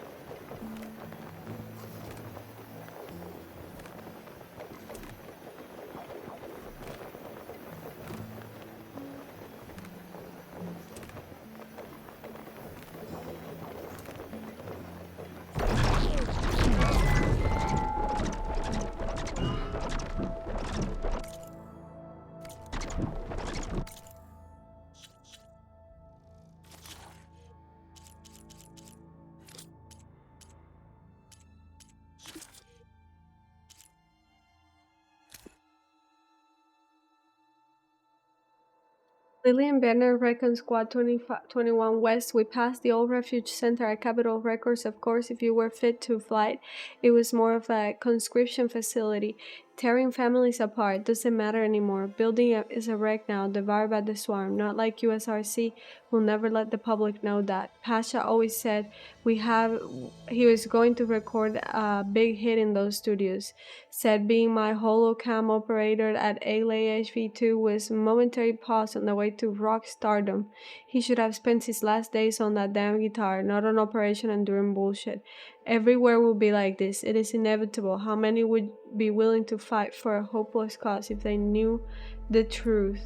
Lily and Banner Recon Squad 21 West. We passed the old refuge center at Capitol Records. Of course, if you were fit to flight, it was more of a conscription facility. Tearing families apart doesn't matter anymore. Building is a wreck now, devoured by the swarm. Not like USRC, will never let the public know that. Pasha always said he was going to record a big hit in those studios. Said being my holocam operator at ALHV2 was a momentary pause on the way to rock stardom. He should have spent his last days on that damn guitar, not on Operation Enduring bullshit. Everywhere will be like this. It is inevitable. How many would be willing to fight for a hopeless cause if they knew the truth?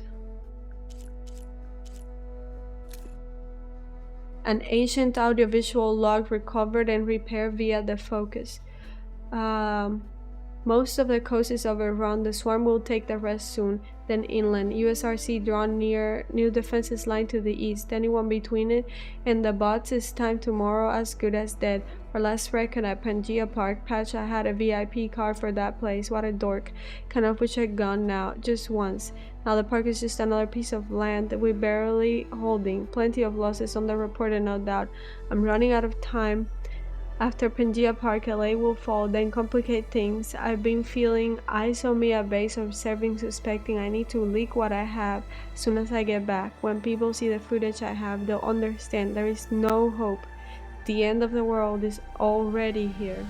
An ancient audiovisual log recovered and repaired via the focus. Most of the coast is overrun. The swarm will take the rest soon. Then inland. USRC drawn near new defenses line to the east. Anyone between it and the bots is time tomorrow as good as dead. Our last reckon at Pangea Park. Pacha had a VIP card for that place. What a dork. Kind of wish I'd gone now. Just once. Now the park is just another piece of land we barely holding. Plenty of losses on the report and no doubt. I'm running out of time. After Pangea Park, LA will fall, then complicate things. I've been feeling eyes on me at base, observing, suspecting I need to leak what I have as soon as I get back. When people see the footage I have, they'll understand there is no hope. The end of the world is already here.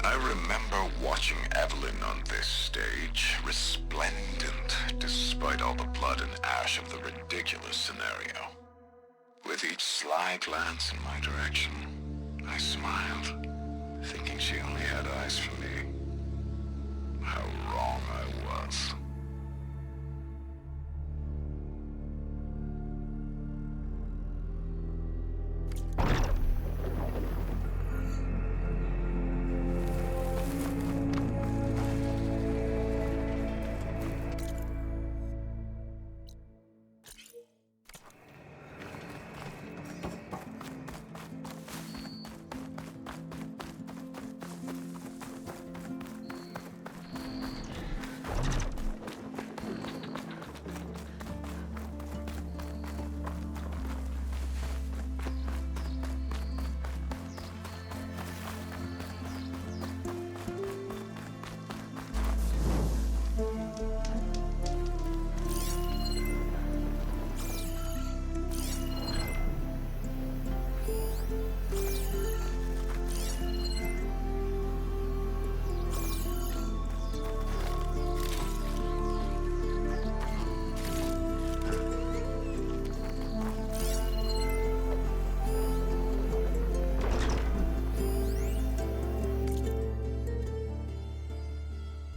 I remember watching Evelyn on this stage, resplendent despite all the blood and ash of the ridiculous scenario. With each sly glance in my direction, I smiled, thinking she only had eyes for me. How wrong I was.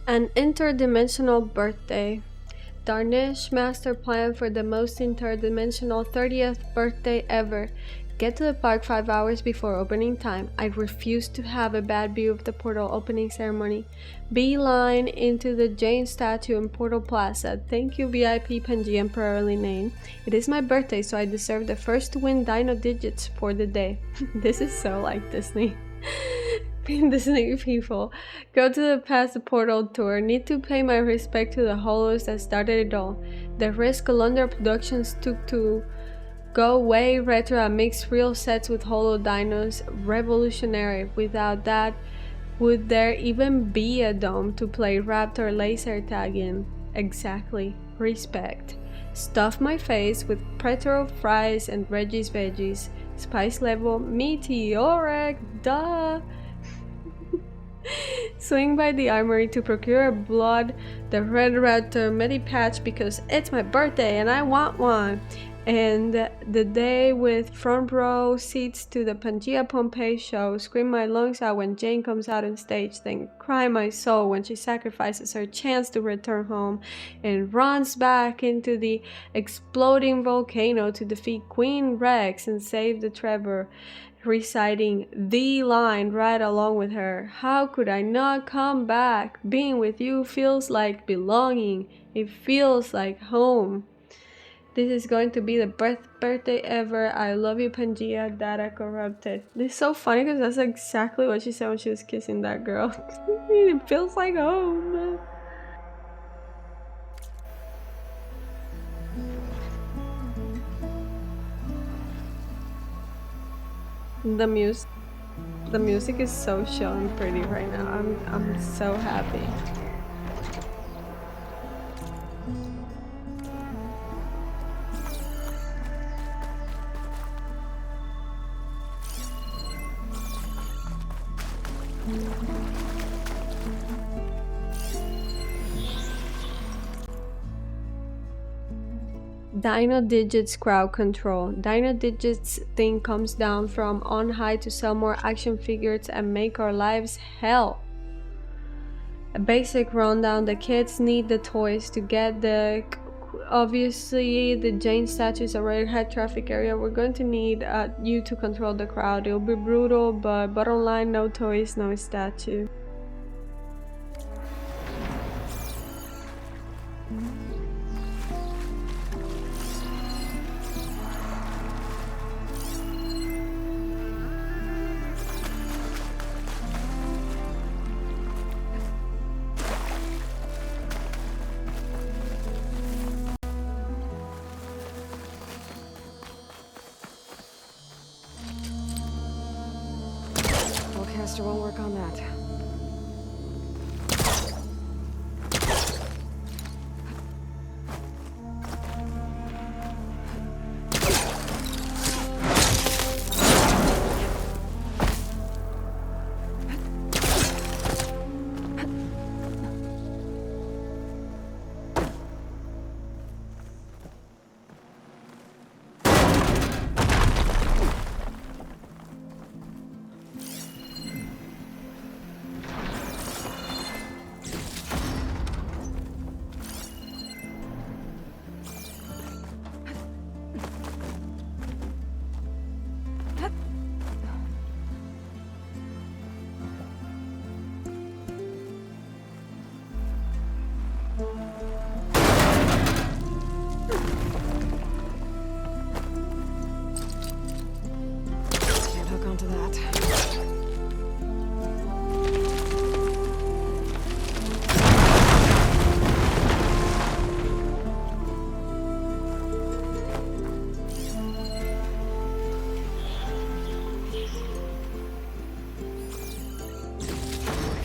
An interdimensional birthday. Darnish master plan for the most interdimensional 30th birthday ever. Get to the park 5 hours before opening time. I refuse to have a bad view of the portal opening ceremony. Beeline into the Jane statue in Portal Plaza. Thank you, VIP Panji temporarily named. It is my birthday, so I deserve the first to win Dino Digits for the day. This is so like Disney. Disney people. Go to the Past the Portal tour. Need to pay my respect to the holos that started it all. The risk London Productions took to go way retro and mix real sets with holo dinos. Revolutionary. Without that, would there even be a dome to play Raptor laser tag in? Exactly. Respect. Stuff my face with pretzel fries and Reggie's veggies. Spice level meteoric. Duh. Swing by the armory to procure blood, the red Medipatch because it's my birthday and I want one. And the day with front row seats to the Pangea Pompeii show. Scream my lungs out when Jane comes out on stage, then cry my soul when she sacrifices her chance to return home and runs back into the exploding volcano to defeat Queen Rex and save the Trevor, reciting the line right along with her. How could I not come back? Being with you feels like belonging. It feels like home. This is going to be the best birthday ever. I love you, Pangea. Data corrupted. This is so funny because that's exactly what she said when she was kissing that girl. It feels like home. The music is so chill and pretty right now. I'm so happy. Dino Digits crowd control. Dino Digits thing comes down from on high to sell more action figures and make our lives hell. A basic rundown: the kids need the toys to get the... Obviously, the Jane statue is a very high traffic area. We're going to need you to control the crowd. It'll be brutal, but bottom line, no toys, no statue. Caster won't work on that.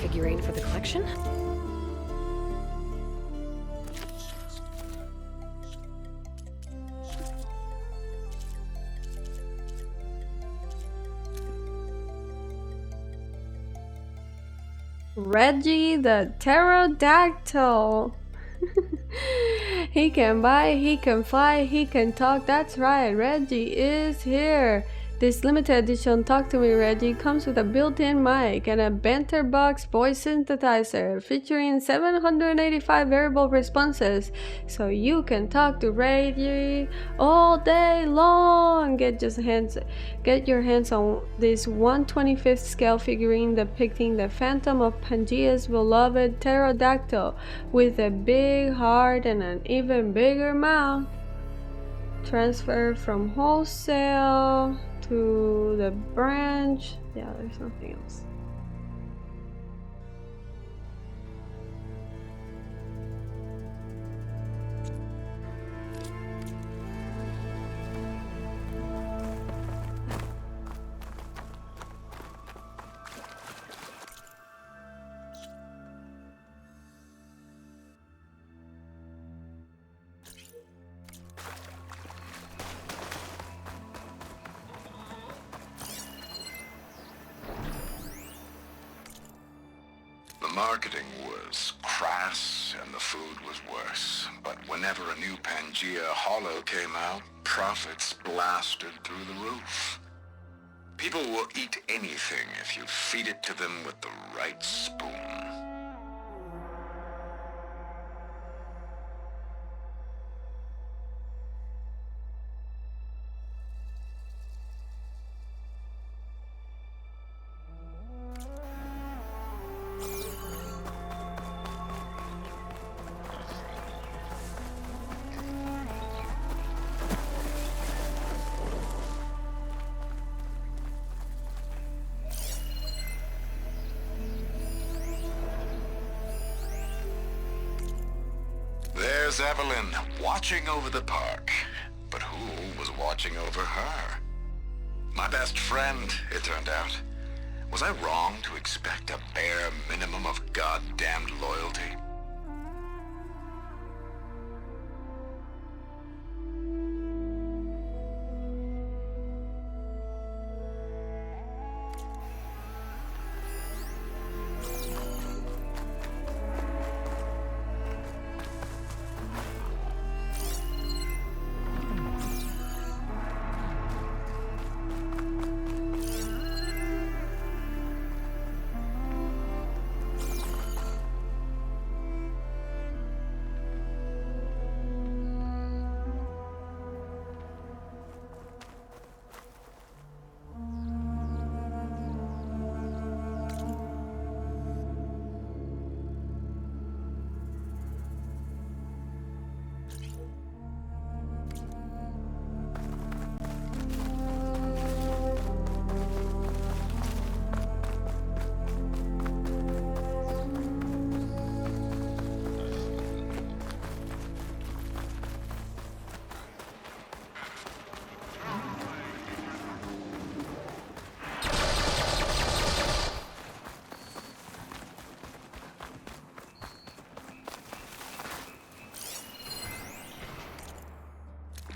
Figurine for the collection? Reggie the pterodactyl. He can buy, he can fly, he can talk. That's right, Reggie is here. This limited edition Talk to Me Reggie comes with a built-in mic and a Banter Box voice synthesizer featuring 785 variable responses, so you can talk to Reggie all day long. Get your hands on this 1/25th scale figurine depicting the Phantom of Pangea's beloved pterodactyl with a big heart and an even bigger mouth. Transfer from wholesale to the branch. Yeah, there's nothing else. The marketing was crass and the food was worse. But whenever a new Pangea Hollow came out, profits blasted through the roof. People will eat anything if you feed it to them with the right spoon. There's Evelyn, watching over the park. But who was watching over her? My best friend, it turned out. Was I wrong to expect a bare minimum of goddamned loyalty?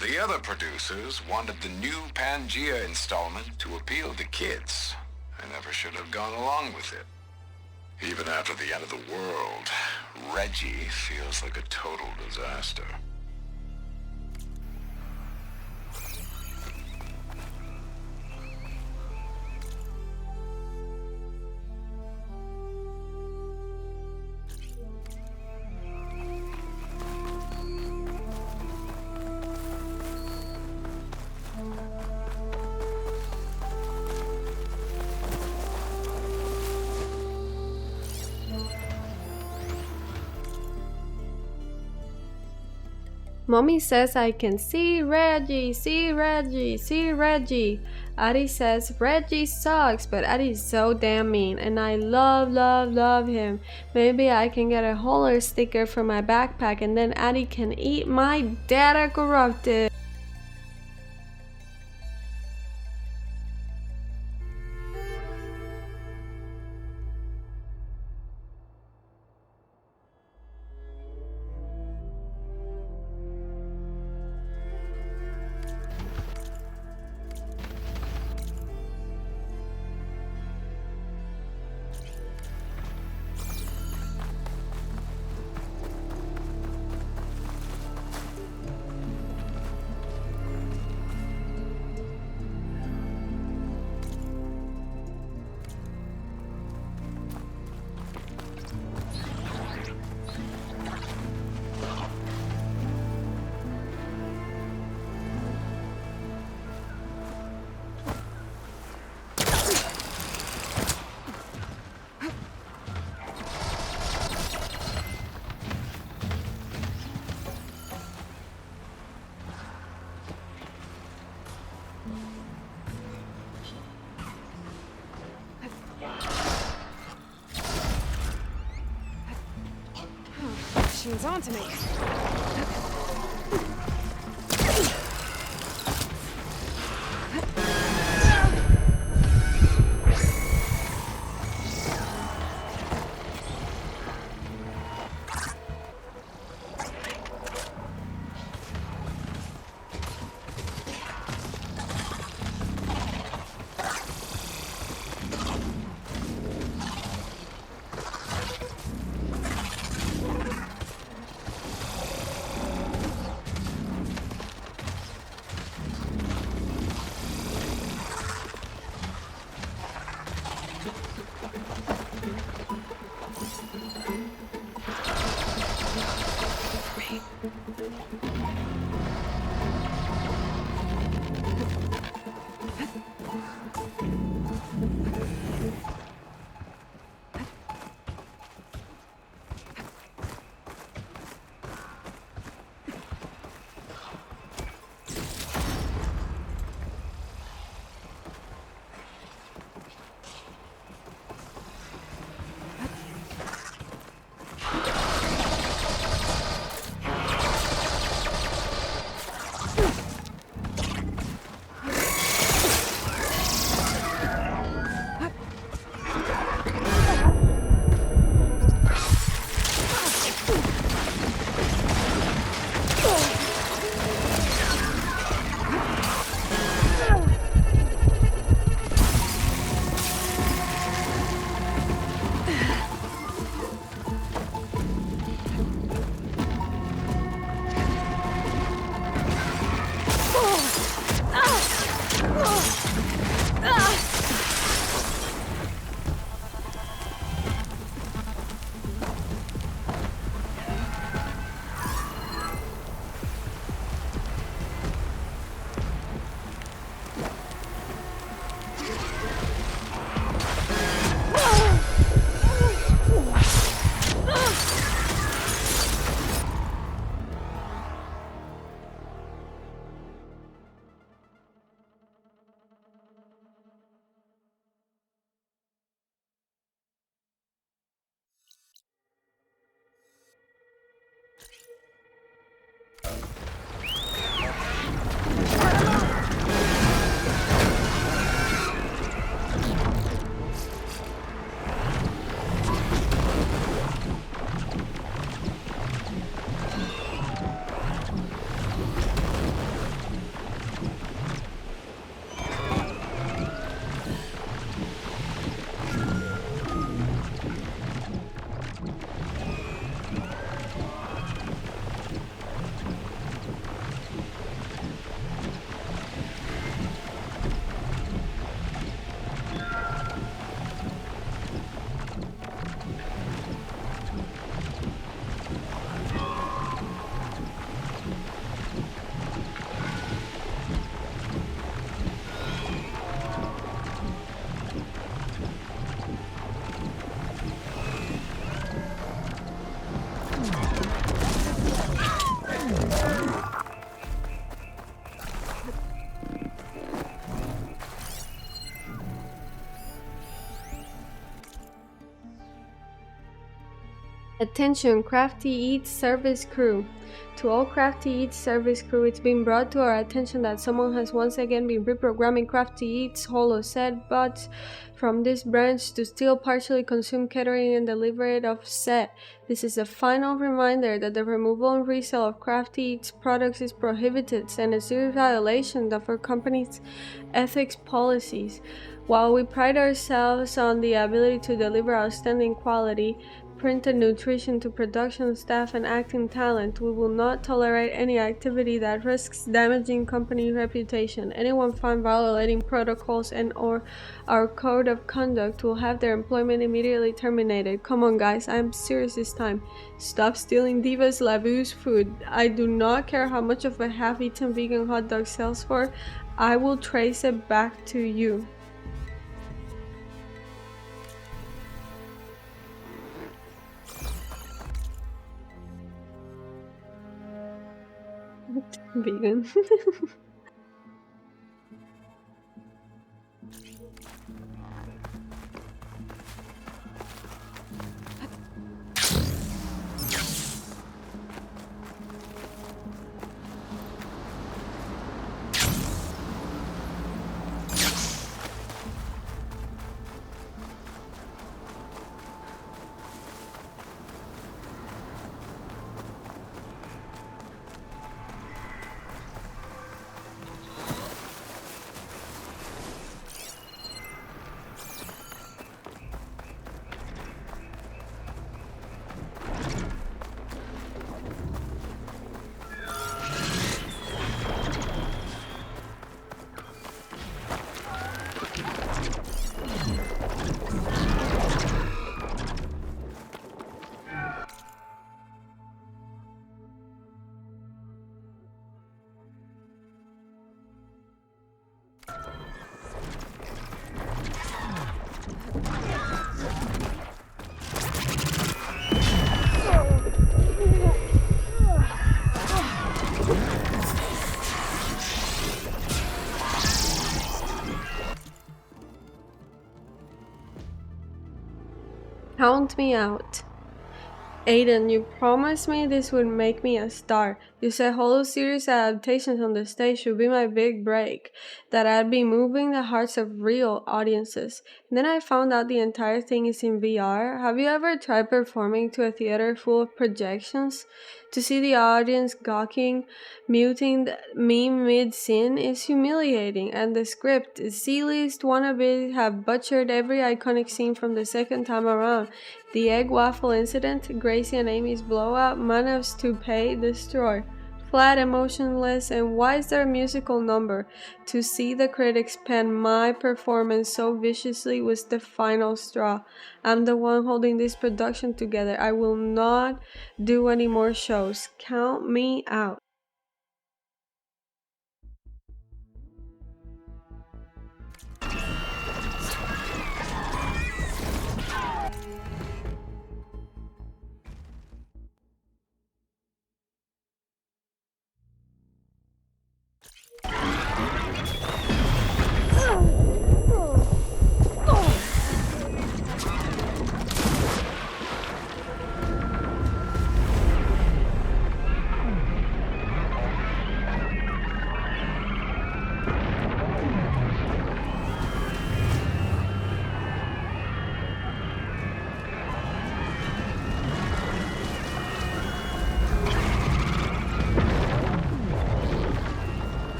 The other producers wanted the new Pangea installment to appeal to kids. I never should have gone along with it. Even after the end of the world, Reggie feels like a total disaster. Mommy says I can see Reggie, see Reggie, see Reggie. Addie says Reggie sucks, but Addie's so damn mean, and I love him. Maybe I can get a holler sticker for my backpack, and then Addie can eat my data corrupted. machine's onto me. Attention, Crafty Eats service crew. To all Crafty Eats service crew, it's been brought to our attention that someone has once again been reprogramming Crafty Eats holo set bots from this branch to still partially consume catering and deliver it offset. This is a final reminder that the removal and resale of Crafty Eats products is prohibited and a serious violation of our company's ethics policies. While we pride ourselves on the ability to deliver outstanding quality, printed nutrition to production staff and acting talent, we will not tolerate any activity that risks damaging company reputation. Anyone found violating protocols and or our code of conduct will have their employment immediately terminated. Come on guys, I'm serious this time. Stop stealing Divas Labu's food. I do not care how much of a half-eaten vegan hot dog sells for. I will trace it back to you. Vegan. Count me out. Aiden, you promised me this would make me a star. You said Holo series adaptations on the stage should be my big break, that I'd be moving the hearts of real audiences. And then I found out the entire thing is in VR. Have you ever tried performing to a theater full of projections? To see the audience gawking, muting me mid-scene is humiliating, and the script, C-list wannabes have butchered every iconic scene from the second time around. The egg waffle incident, Gracie and Amy's blowout, Manav's toupee destroyed. Flat, emotionless, and why is there a musical number? To see the critics pen my performance so viciously was the final straw. I'm the one holding this production together. I will not do any more shows. Count me out.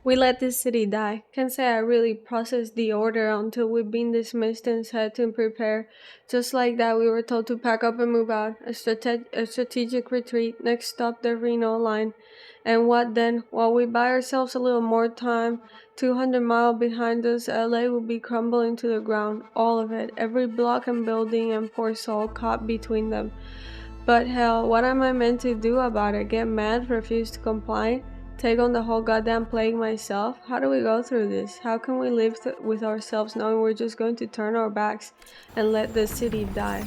We let this city die. Can't say I really processed the order until we've been dismissed and set to prepare. Just like that, we were told to pack up and move out. A strategic retreat. Next stop, the Reno line. And what then? While we buy ourselves a little more time, 200 miles behind us, LA will be crumbling to the ground. All of it. Every block and building and poor soul caught between them. But hell, what am I meant to do about it? Get mad, refuse to comply? Take on the whole goddamn plague myself? How do we go through this? How can we live with ourselves knowing we're just going to turn our backs and let the city die?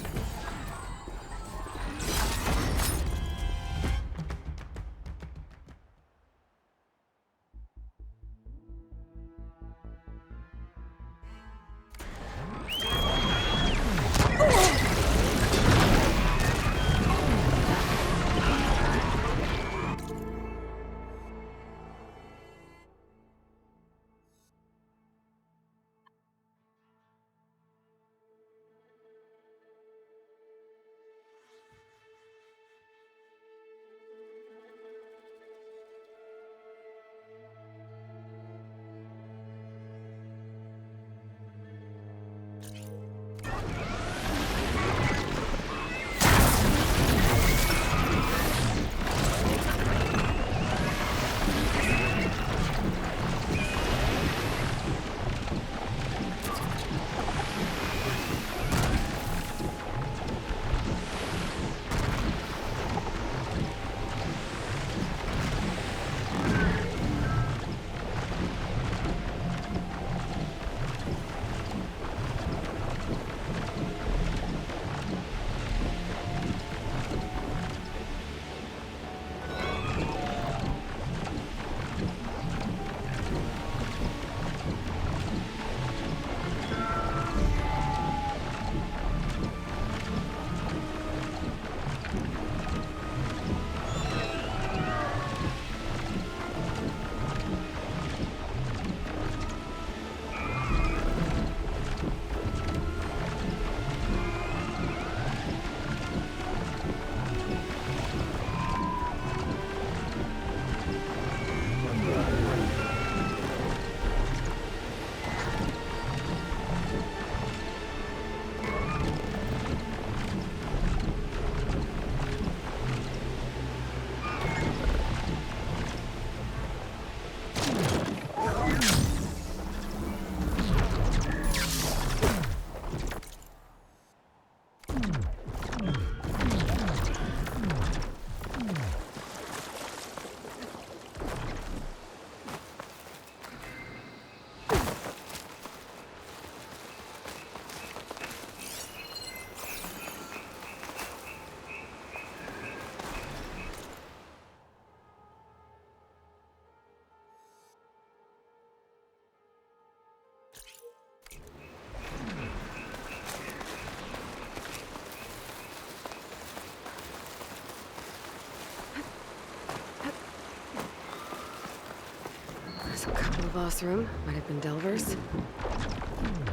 lost room. Might have been Delver's.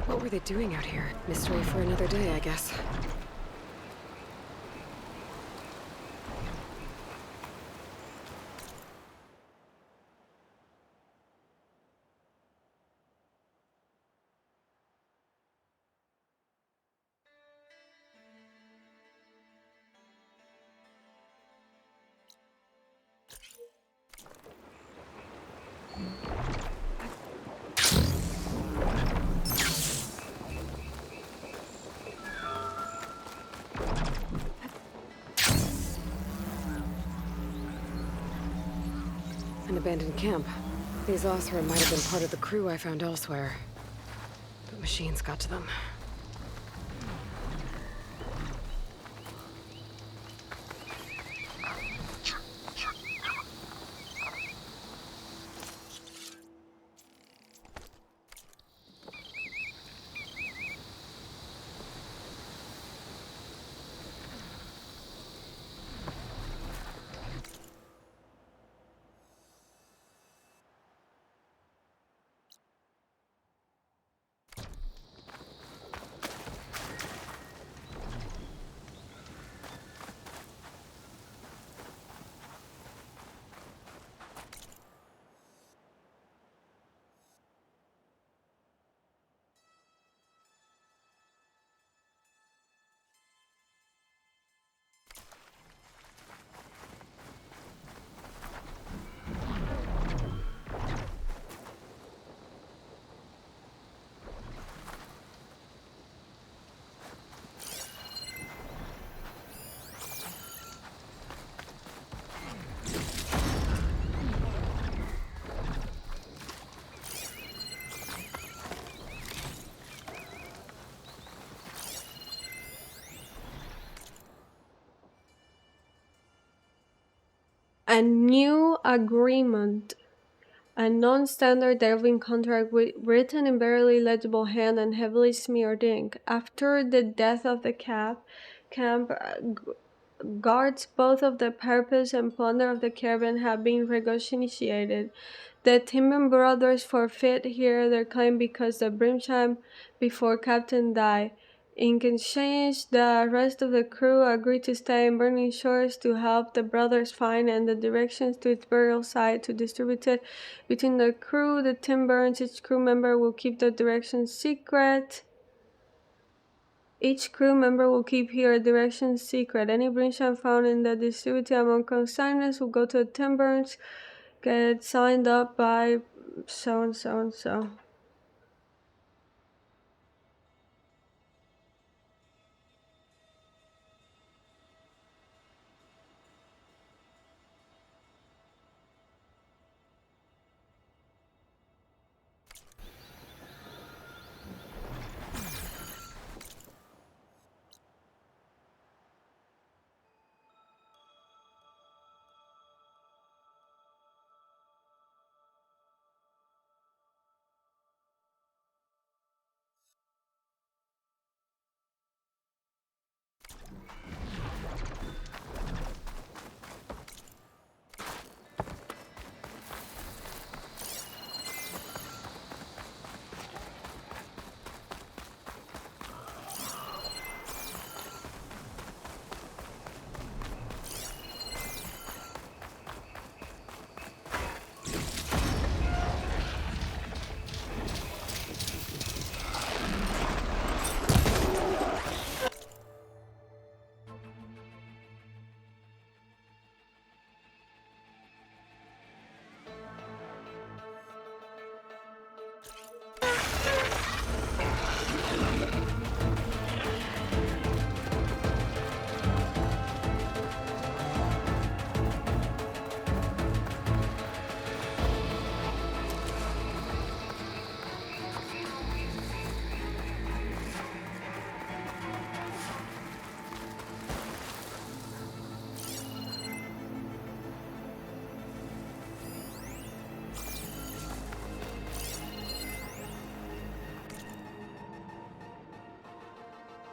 What were they doing out here? Mystery for another day, I guess. An abandoned camp. These Othra might have been part of the crew I found elsewhere. But machines got to them. A new agreement. A non-standard delving contract written in barely legible hand and heavily smeared ink. After the death of the camp, guards both of the purpose and plunder of the caravan have been renegotiated. The Timon brothers forfeit here their claim because the Brimstone before Captain died. In exchange, the rest of the crew agreed to stay in Burning Shores to help the brothers find and the directions to its burial site to distribute it between the crew. The Tim Burns, each crew member will keep the directions secret. Each crew member will keep here directions secret. Any Brimstone found in the distributed among consignors will go to the Tim Burns, get signed up by so and so and so.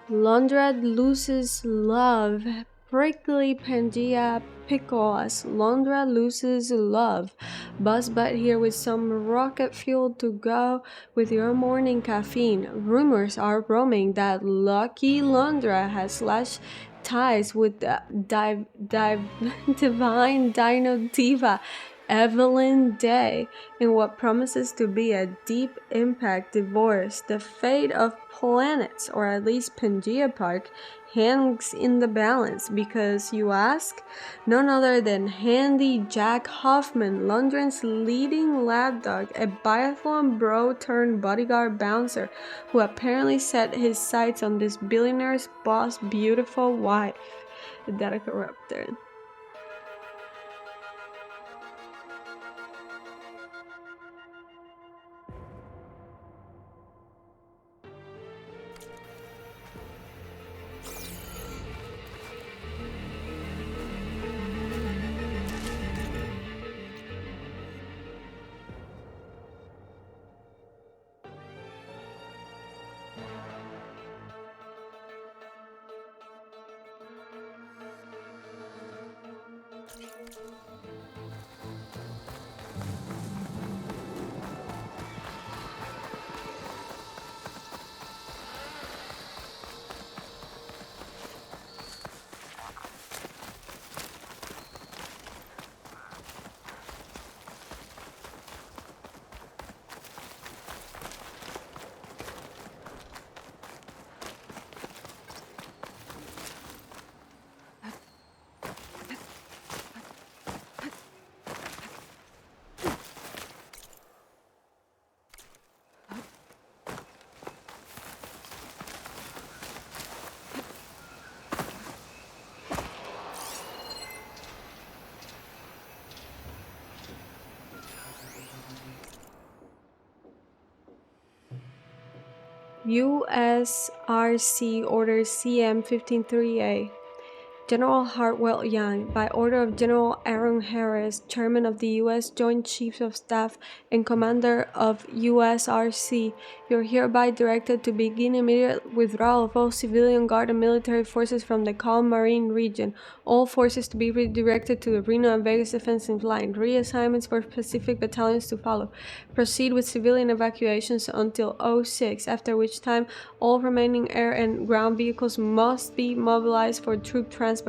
Londred loses love. Prickly Pangea pickle as Londra loses love. Buzz Butt here with some rocket fuel to go with your morning caffeine. Rumors are roaming that Lucky Londra has slashed ties with the divine Dino Diva Evelyn Day in what promises to be a deep impact divorce. The fate of planets, or at least Pangea Park, hangs in the balance because, you ask, none other than Handy Jack Hoffman, London's leading lapdog, a biathlon bro turned bodyguard bouncer who apparently set his sights on this billionaire's boss' beautiful wife. Data corrupted. USRC Order CM-153A. General Hartwell Young, by order of General Aaron Harris, Chairman of the U.S. Joint Chiefs of Staff and Commander of USRC, you are hereby directed to begin immediate withdrawal of all civilian guard and military forces from the Calm Marine region. All forces to be redirected to the Reno and Vegas defensive line. Reassignments for Pacific battalions to follow. Proceed with civilian evacuations until 06, after which time all remaining air and ground vehicles must be mobilized for troop transfer.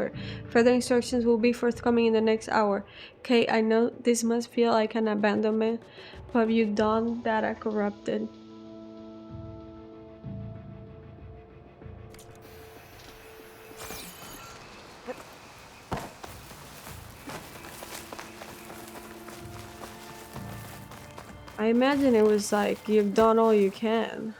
Further instructions will be forthcoming in the next hour. Kate, I know this must feel like an abandonment, but you done data corrupted. I imagine it was like, you've done all you can.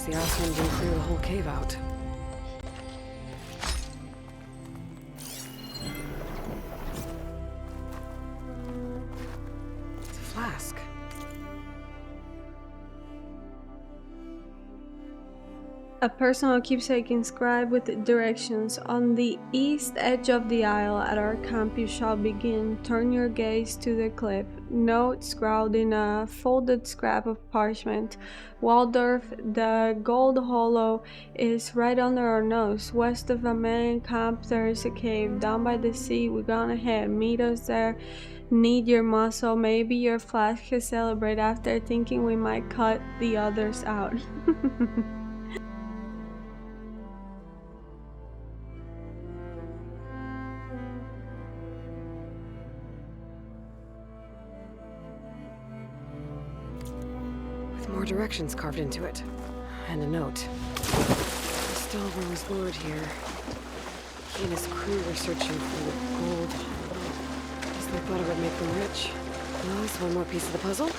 The Osman didn't clear the whole cave out. It's a flask. A personal keepsake inscribed with directions. On the east edge of the aisle at our camp you shall begin. Turn your gaze to the cliff. Note scrawled in a folded scrap of parchment. Waldorf, the gold hollow is right under our nose. West of a main camp there is a cave. Down by the sea, we're gonna head. Meet us there. Need your muscle. Maybe your flask can celebrate after thinking we might cut the others out. More directions carved into it. And a note. The Stalber was lured here. He and his crew were searching for gold. Guess they thought it would make them rich. Well, that's one more piece of the puzzle.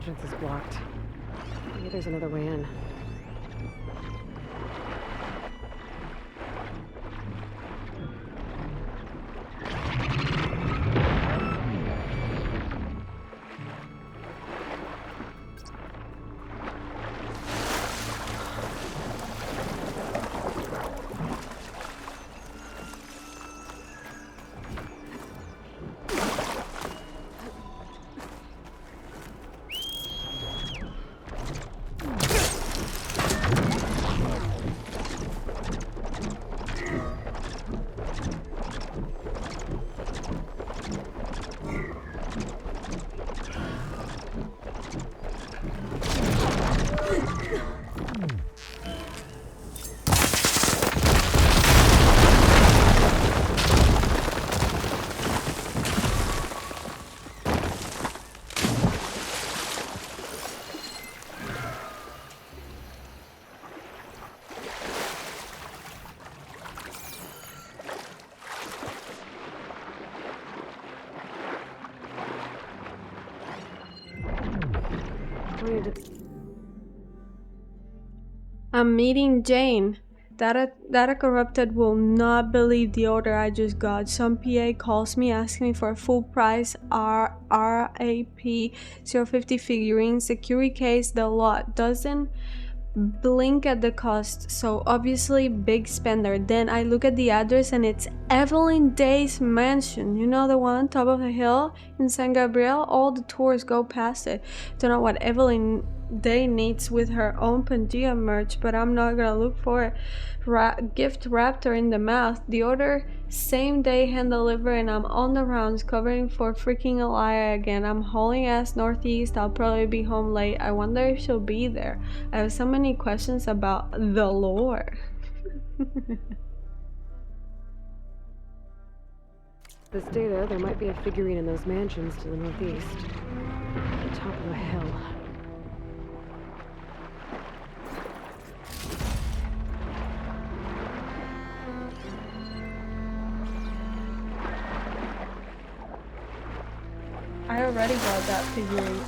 entrance is blocked. Maybe there's another way in. I'm meeting Jane. Data corrupted will not believe the order I just got. Some PA calls me asking me for a full price RAP 050 figurine, security case, the lot. Doesn't blink at the cost, so obviously big spender. Then I look at the address and it's Evelyn Day's mansion. You know, the one on top of the hill in San Gabriel? All the tours go past it. Don't know what Evelyn Day needs with her own Pangea merch, but I'm not gonna look for it. Gift wrapped her in the mouth. The order same day hand delivery, and I'm on the rounds covering for freaking Elia again. I'm hauling ass northeast. I'll probably be home late. I wonder if she'll be there. I have so many questions about the lore. This data, there might be a figurine in those mansions to the northeast. At the top of a hill. I already got that figurine.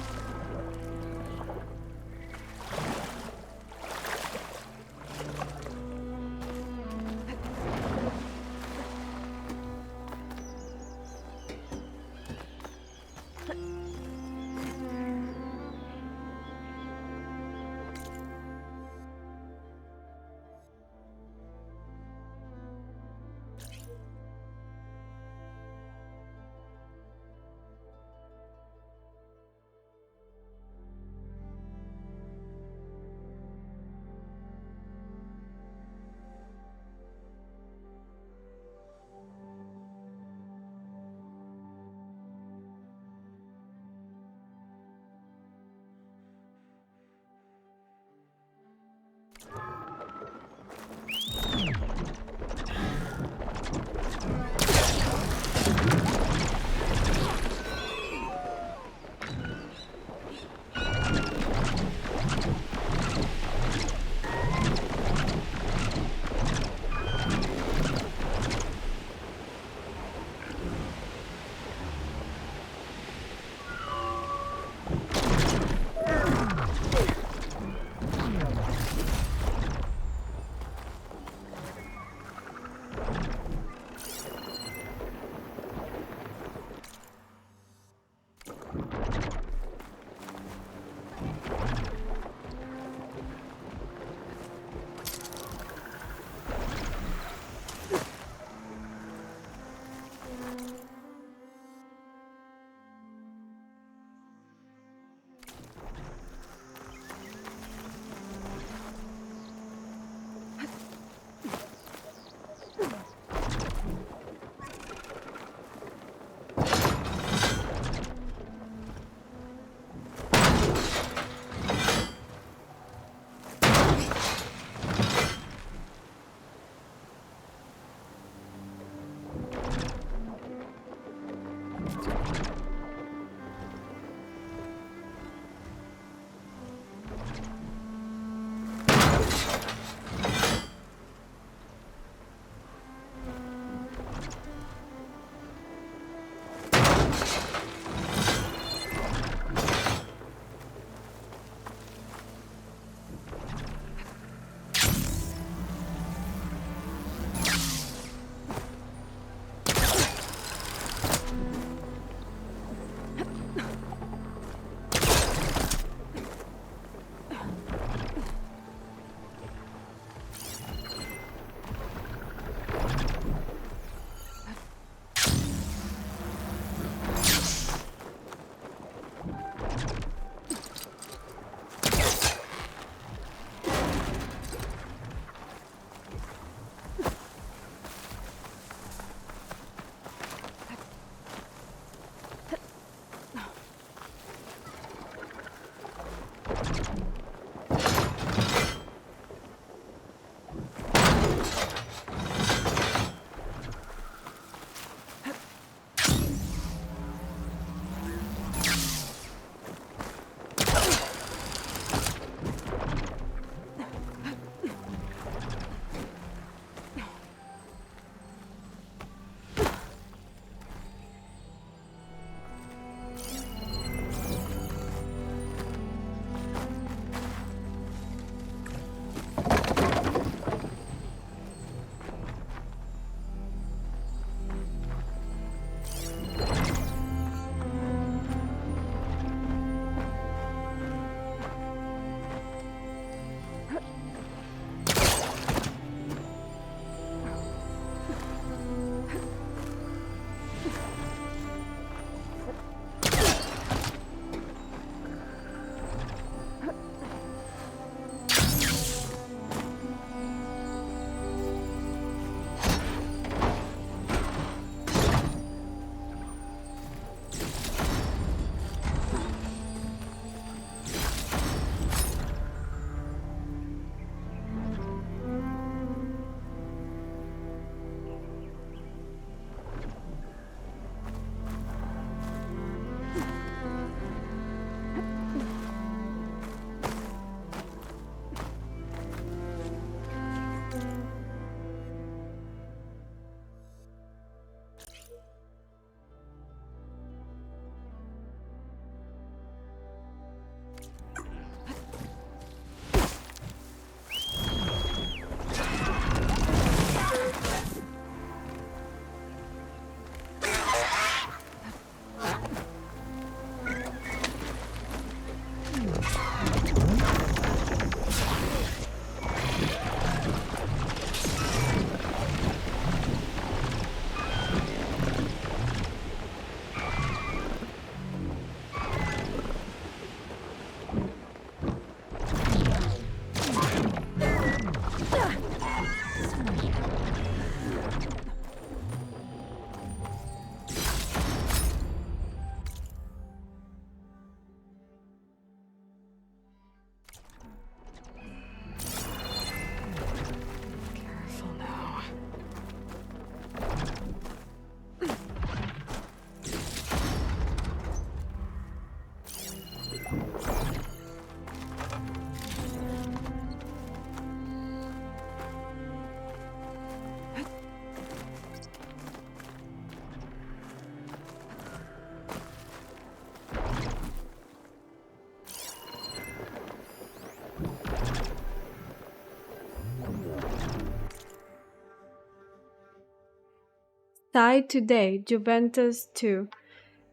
Side today, Juventus 2.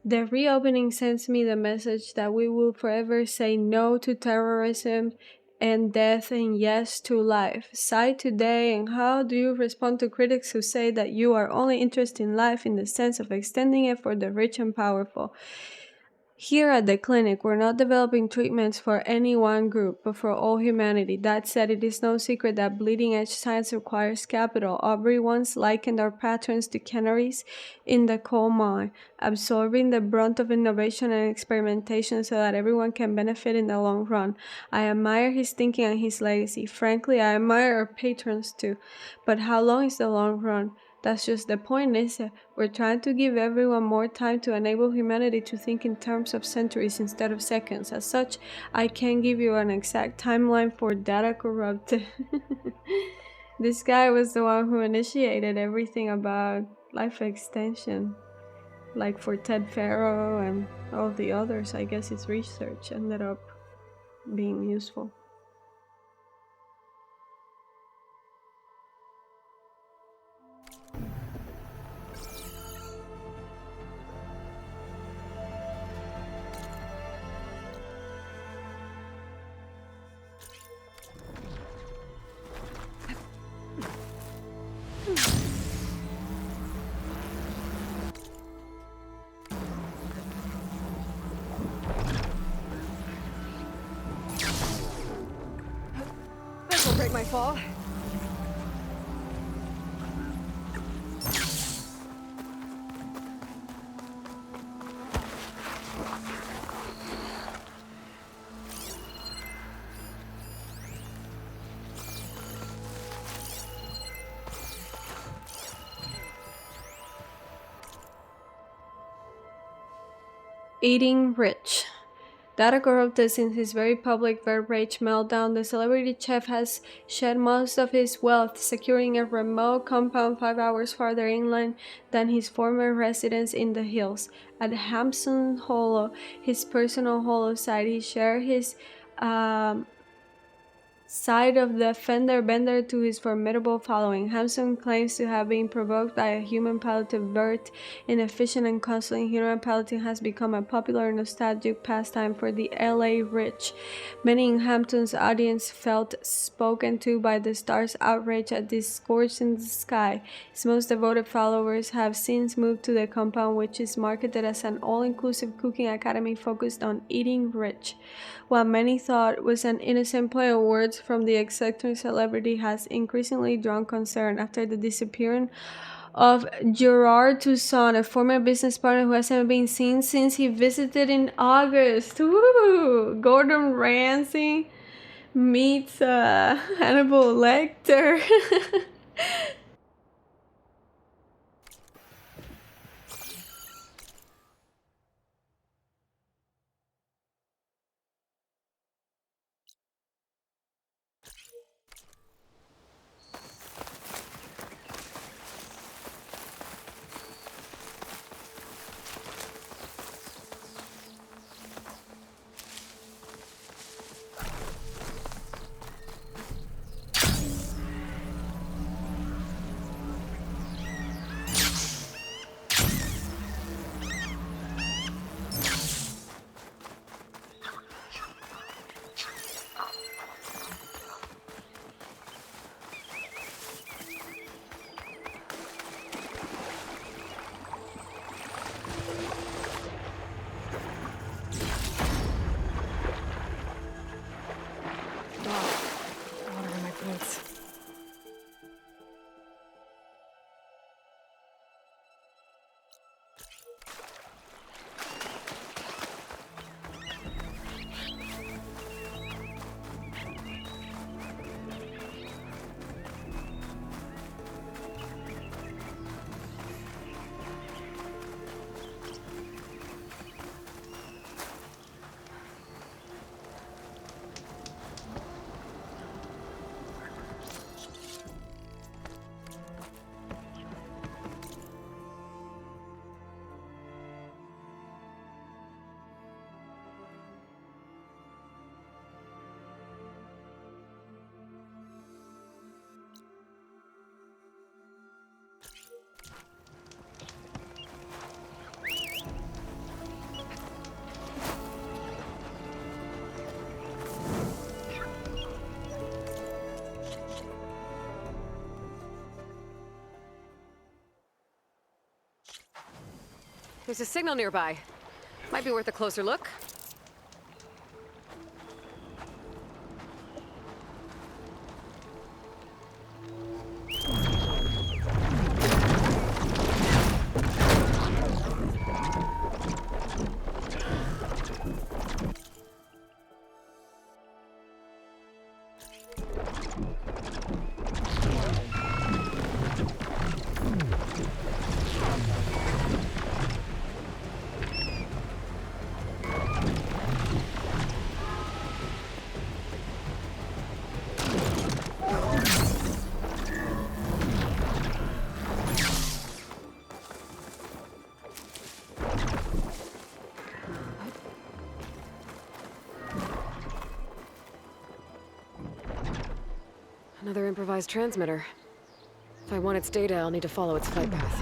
The reopening sends me the message that we will forever say no to terrorism and death and yes to life. Side today, and how do you respond to critics who say that you are only interested in life in the sense of extending it for the rich and powerful? Here at the clinic, we're not developing treatments for any one group, but for all humanity. That said, it is no secret that bleeding-edge science requires capital. Aubrey once likened our patrons to canaries in the coal mine, absorbing the brunt of innovation and experimentation so that everyone can benefit in the long run. I admire his thinking and his legacy. Frankly, I admire our patrons too. But how long is the long run? That's just the point, is it? We're trying to give everyone more time to enable humanity to think in terms of centuries instead of seconds. As such, I can't give you an exact timeline for data corrupted. This guy was the one who initiated everything about life extension. Like for Ted Farrow and all the others, I guess his research ended up being useful. This will break my fall. Eating rich. Data corrupted since his very public verb rage meltdown, the celebrity chef has shed most of his wealth, securing a remote compound 5 hours farther inland than his former residence in the hills. At Hampson Hollow, his personal hollow site, he shared his side of the fender bender to his formidable following. Hampson claims to have been provoked by a human piloted bird. Inefficient and costly, human piloting has become a popular nostalgic pastime for the LA rich. Many in Hampton's audience felt spoken to by the star's outrage at this scourge in the sky. His most devoted followers have since moved to the compound, which is marketed as an all-inclusive cooking academy focused on eating rich. What many thought was an innocent play of words from the eccentric celebrity has increasingly drawn concern after the disappearance of Gerard Toussaint, a former business partner who hasn't been seen since he visited in August. Woo! Gordon Ramsay meets Hannibal Lecter. There's a signal nearby. Might be worth a closer look. Another improvised transmitter. If I want its data, I'll need to follow its flight path.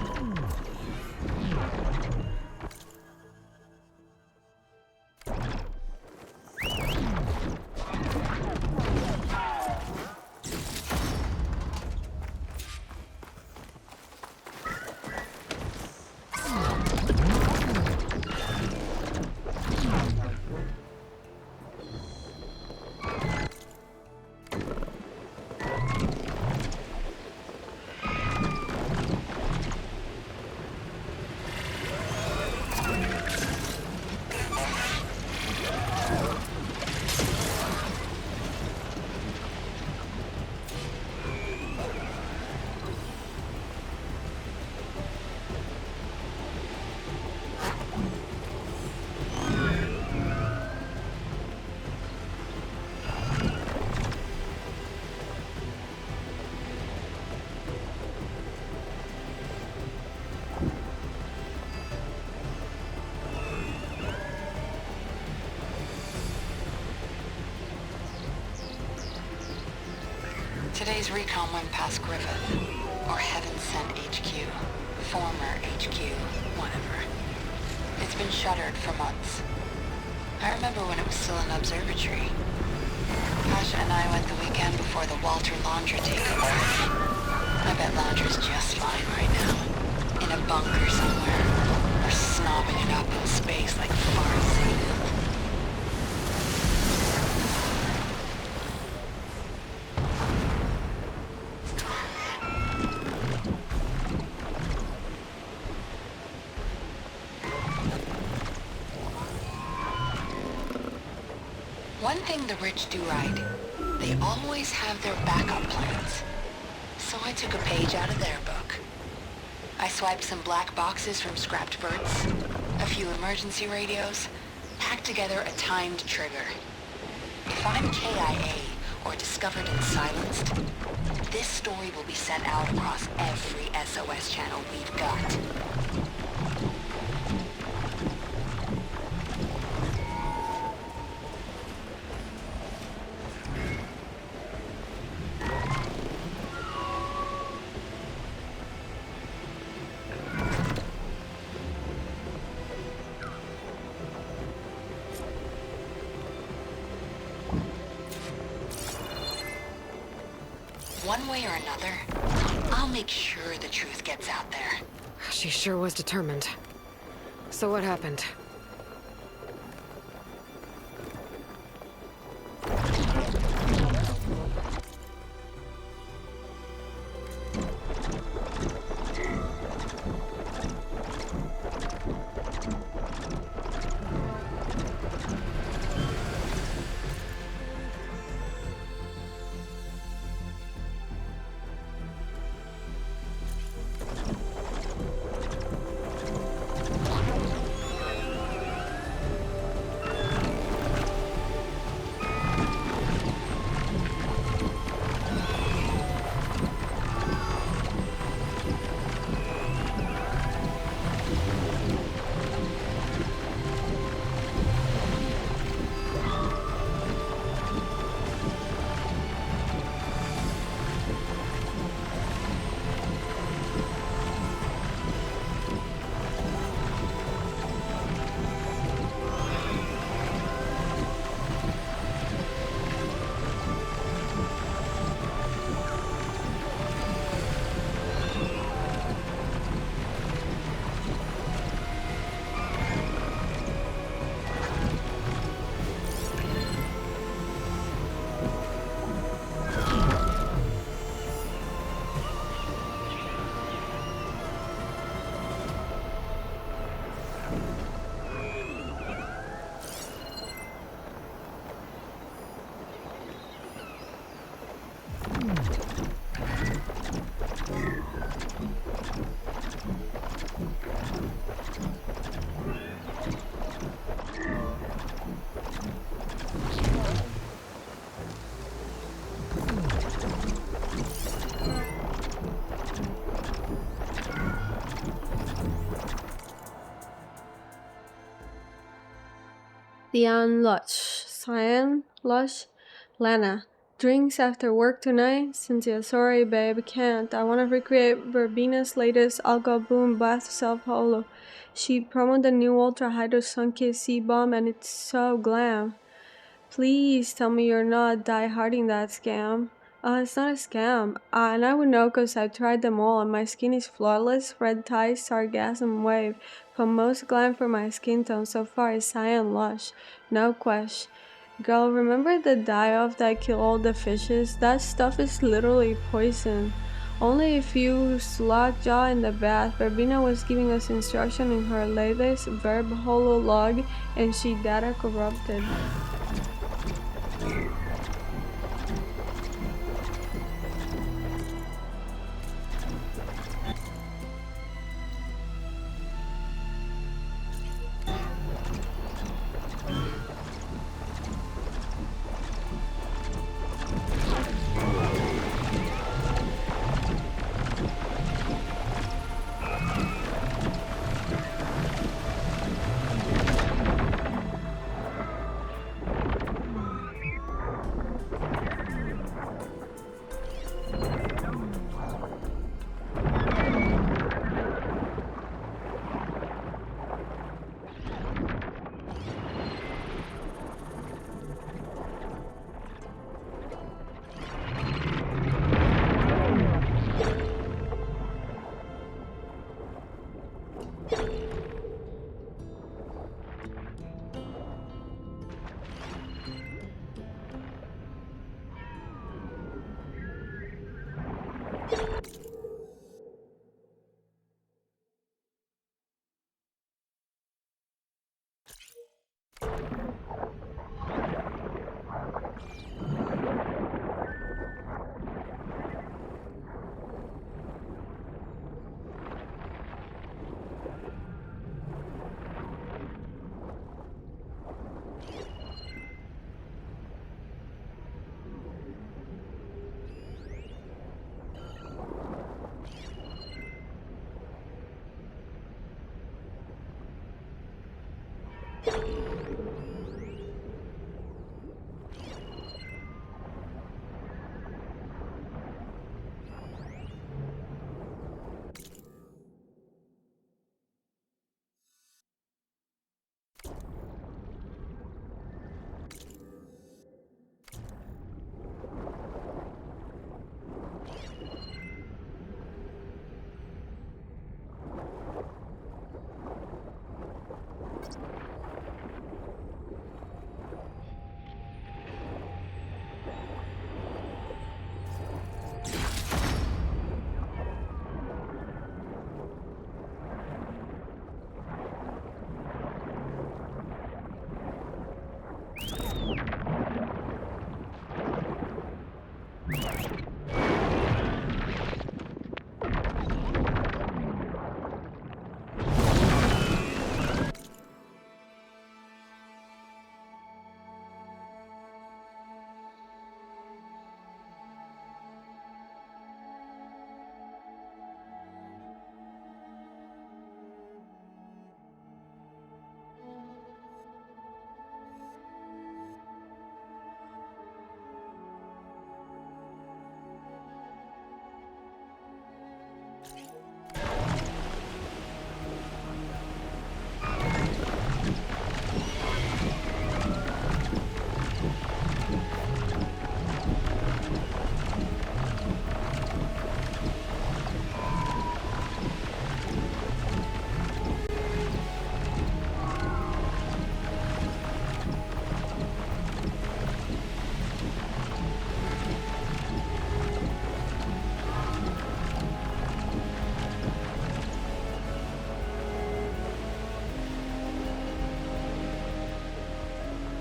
Today's recon went past Griffith, or Heaven Sent HQ, former HQ, whatever. It's been shuttered for months. I remember when it was still an observatory. Pasha and I went the weekend before the Walter Laundra takeover. I bet Laundra's just fine right now, in a bunker somewhere, or snobbing it up in space like far Zenith. One thing the rich do right, they always have their backup plans. So I took a page out of their book. I swiped some black boxes from scrapped birds, a few emergency radios, packed together a timed trigger. If I'm KIA or discovered and silenced, this story will be sent out across every SOS channel we've got. One way or another, I'll make sure the truth gets out there. She sure was determined. So what happened? Cyan Lush, Lana. Drinks after work tonight? Cynthia, sorry babe, can't. I want to recreate Verbina's latest alcohol boom bath self-holo. She promoted the new Ultra Hydro Sunkist C-Bomb and it's so glam. Please tell me you're not die-harding that scam. It's not a scam. And I would know because I've tried them all and my skin is flawless, red tie, sargasm wave. But most glam for my skin tone so far is Cyan Lush. No question. Girl, remember the dye-off that killed all the fishes? That stuff is literally poison. Only if you lockjaw in the bath. Verbena was giving us instruction in her latest verb holo log and she data corrupted.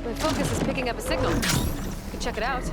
My focus is picking up a signal. Could check it out.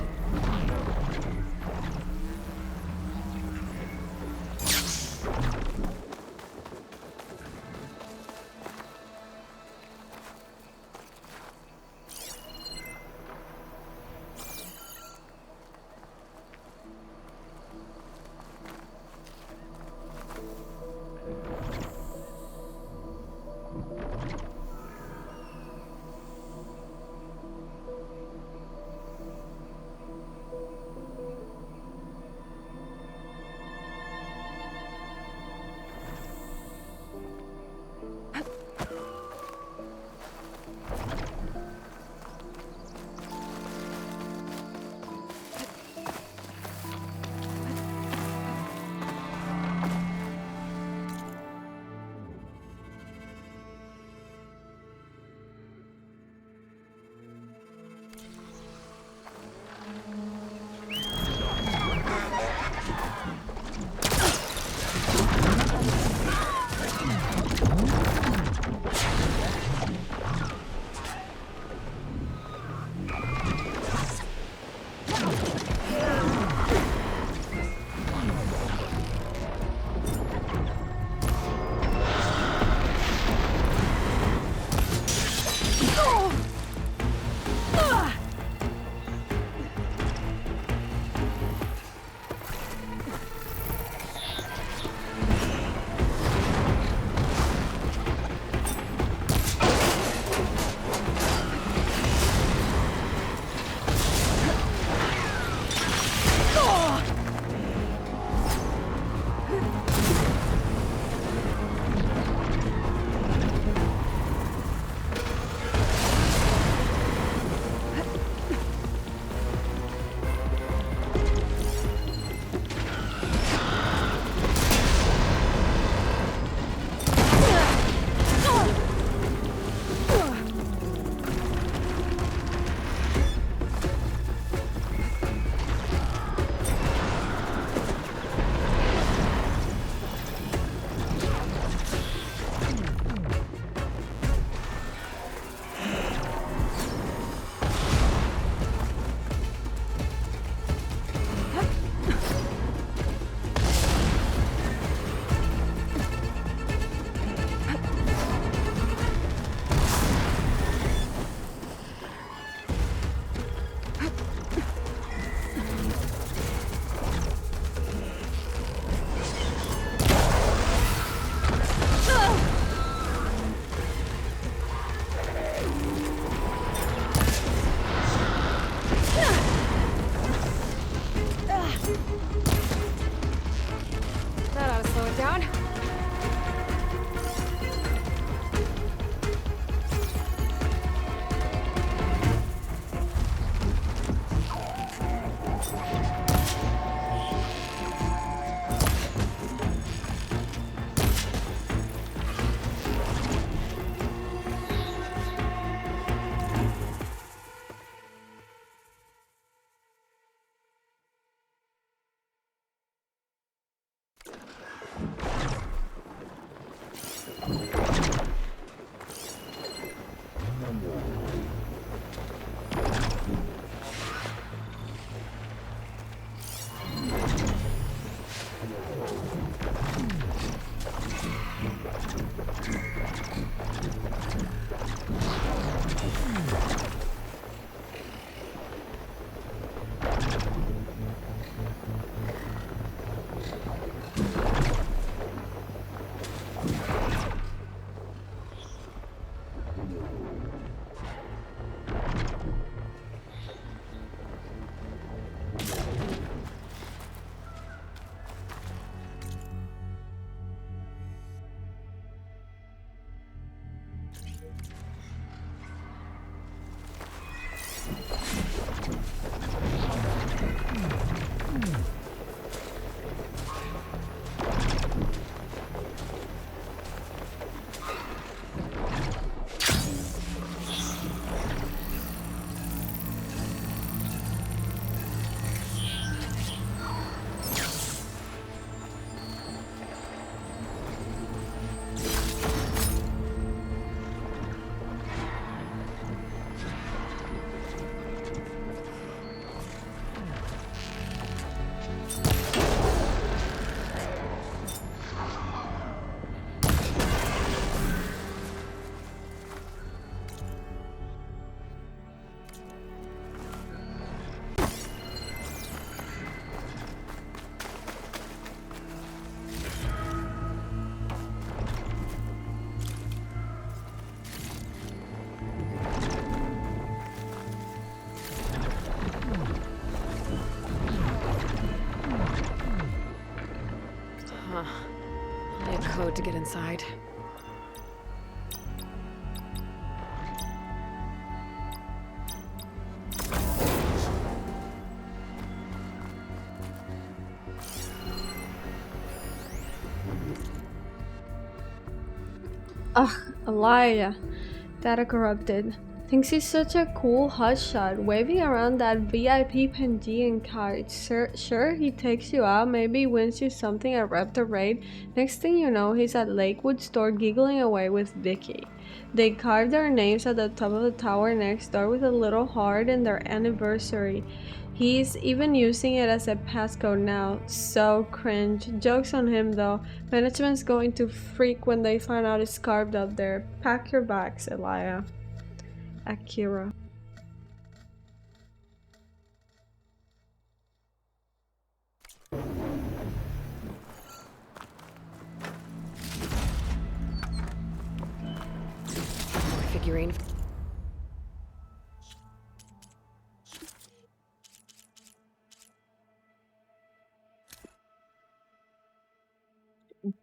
Only a code to get inside. Ugh, Elia. Data corrupted. Thinks he's such a cool hotshot, waving around that VIP Pangean card. Sure, he takes you out, maybe wins you something at Raptor Raid. Next thing you know, he's at Lakewood store giggling away with Vicky. They carved their names at the top of the tower next door with a little heart and their anniversary. He's even using it as a passcode now. So cringe. Joke's on him though. Management's going to freak when they find out it's carved up there. Pack your bags, Elia. Akira. Figurine.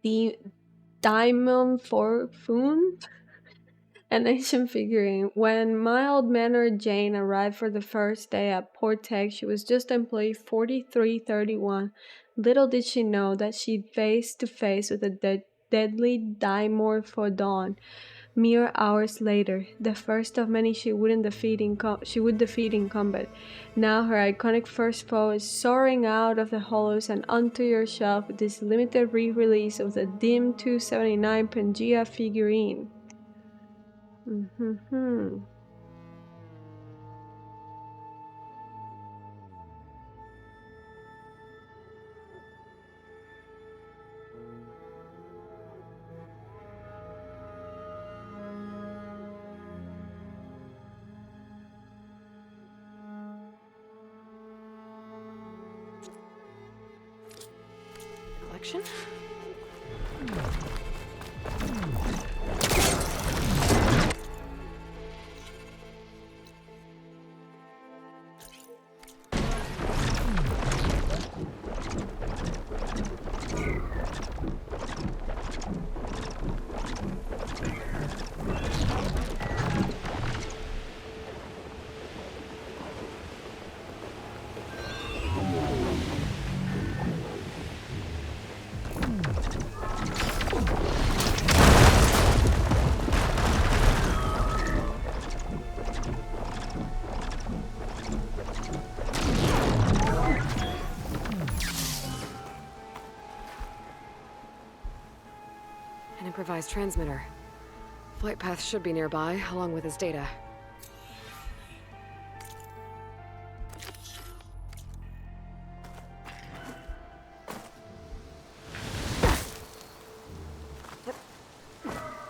The Diamond Fortune? An ancient figurine. When mild mannered Jane arrived for the first day at Port Tech, she was just employee 4331. Little did she know that she'd face to face with a deadly Dimorphodon. Mere hours later, the first of many she would defeat in combat. Now her iconic first foe is soaring out of the hollows and onto your shelf with this limited re-release of the Dim 279 Pangea figurine. Collection? improvised transmitter. Flight path should be nearby, along with his data.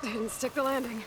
Didn't stick the landing.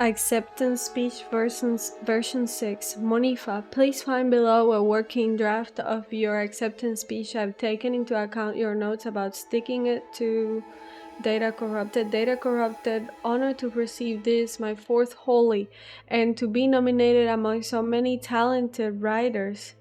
Acceptance Speech version 6. Monifa, please find below a working draft of your acceptance speech. I've taken into account your notes about sticking it to Data Corrupted. Data Corrupted, honored to receive this, my fourth holy, and to be nominated among so many talented writers.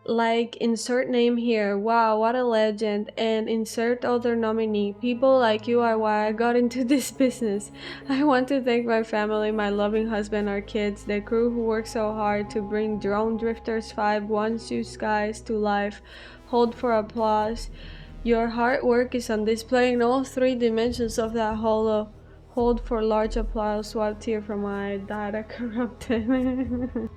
Like, insert name here, wow, what a legend, and insert other nominee. People like you are why I got into this business. I want to thank my family, my loving husband, our kids, the crew who worked so hard to bring Drone Drifters 5 One Shoe Skies to life. Hold for applause. Your hard work is on display in all three dimensions of that holo. Hold for large applause. Swap tear from my Data Corrupted.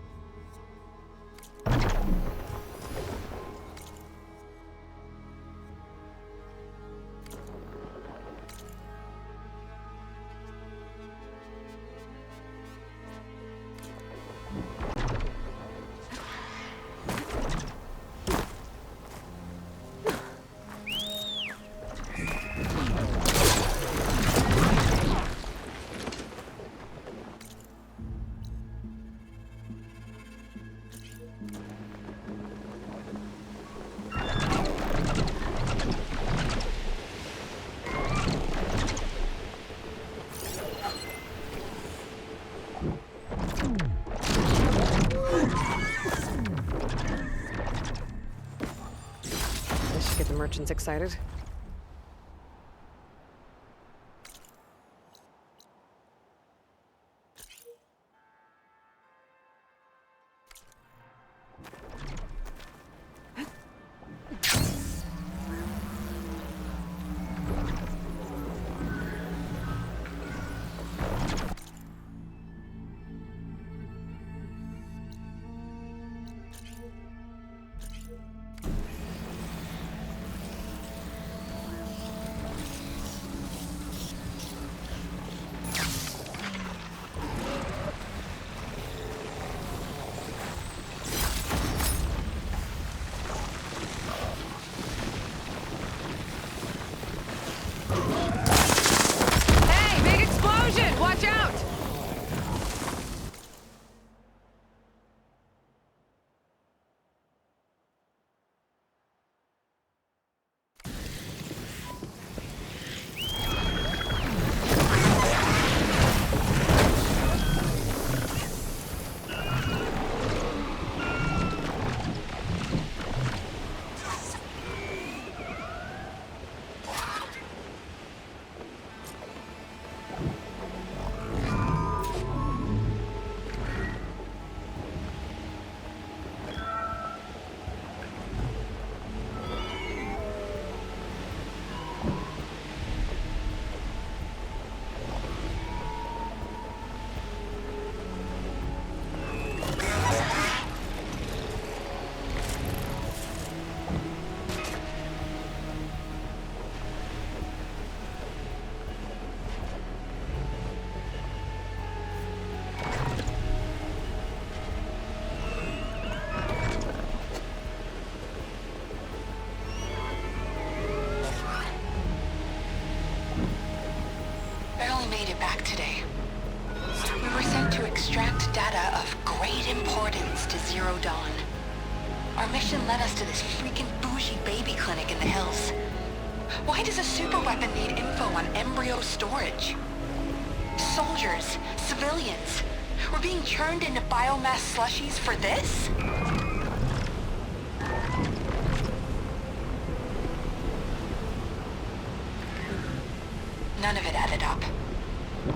This should get the merchants excited. Jordans to Zero Dawn. Our mission led us to this freaking bougie baby clinic in the hills. Why does a superweapon need info on embryo storage? Soldiers, civilians, we're being churned into biomass slushies for this? None of it added up.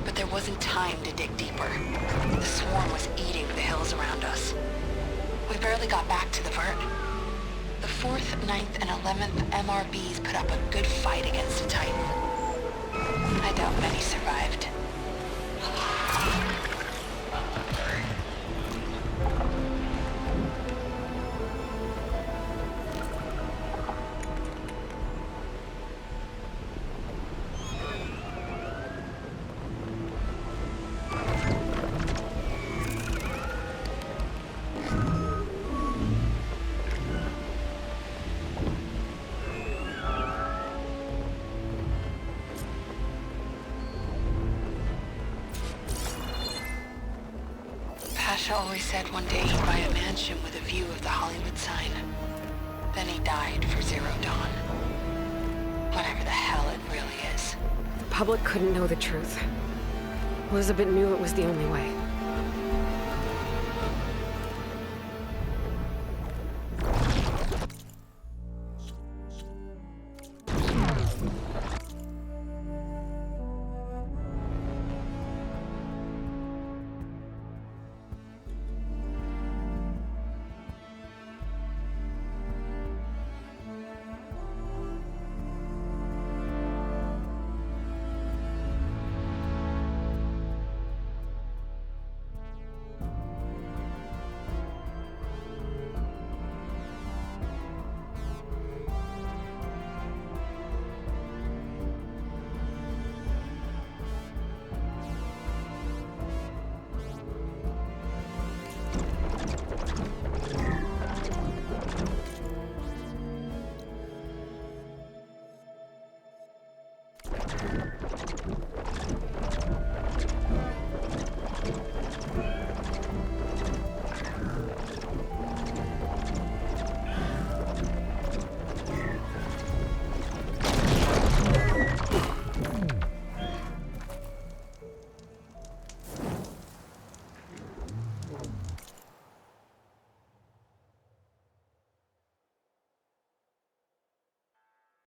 But there wasn't time to dig deeper. The swarm was eating the hills around us. We barely got back to the vert. The 4th, 9th, and 11th MRBs put up a good fight against a Titan. I doubt many survived. Pasha always said one day he'd buy a mansion with a view of the Hollywood sign. Then he died for Zero Dawn. Whatever the hell it really is. The public couldn't know the truth. Elizabeth knew it was the only way.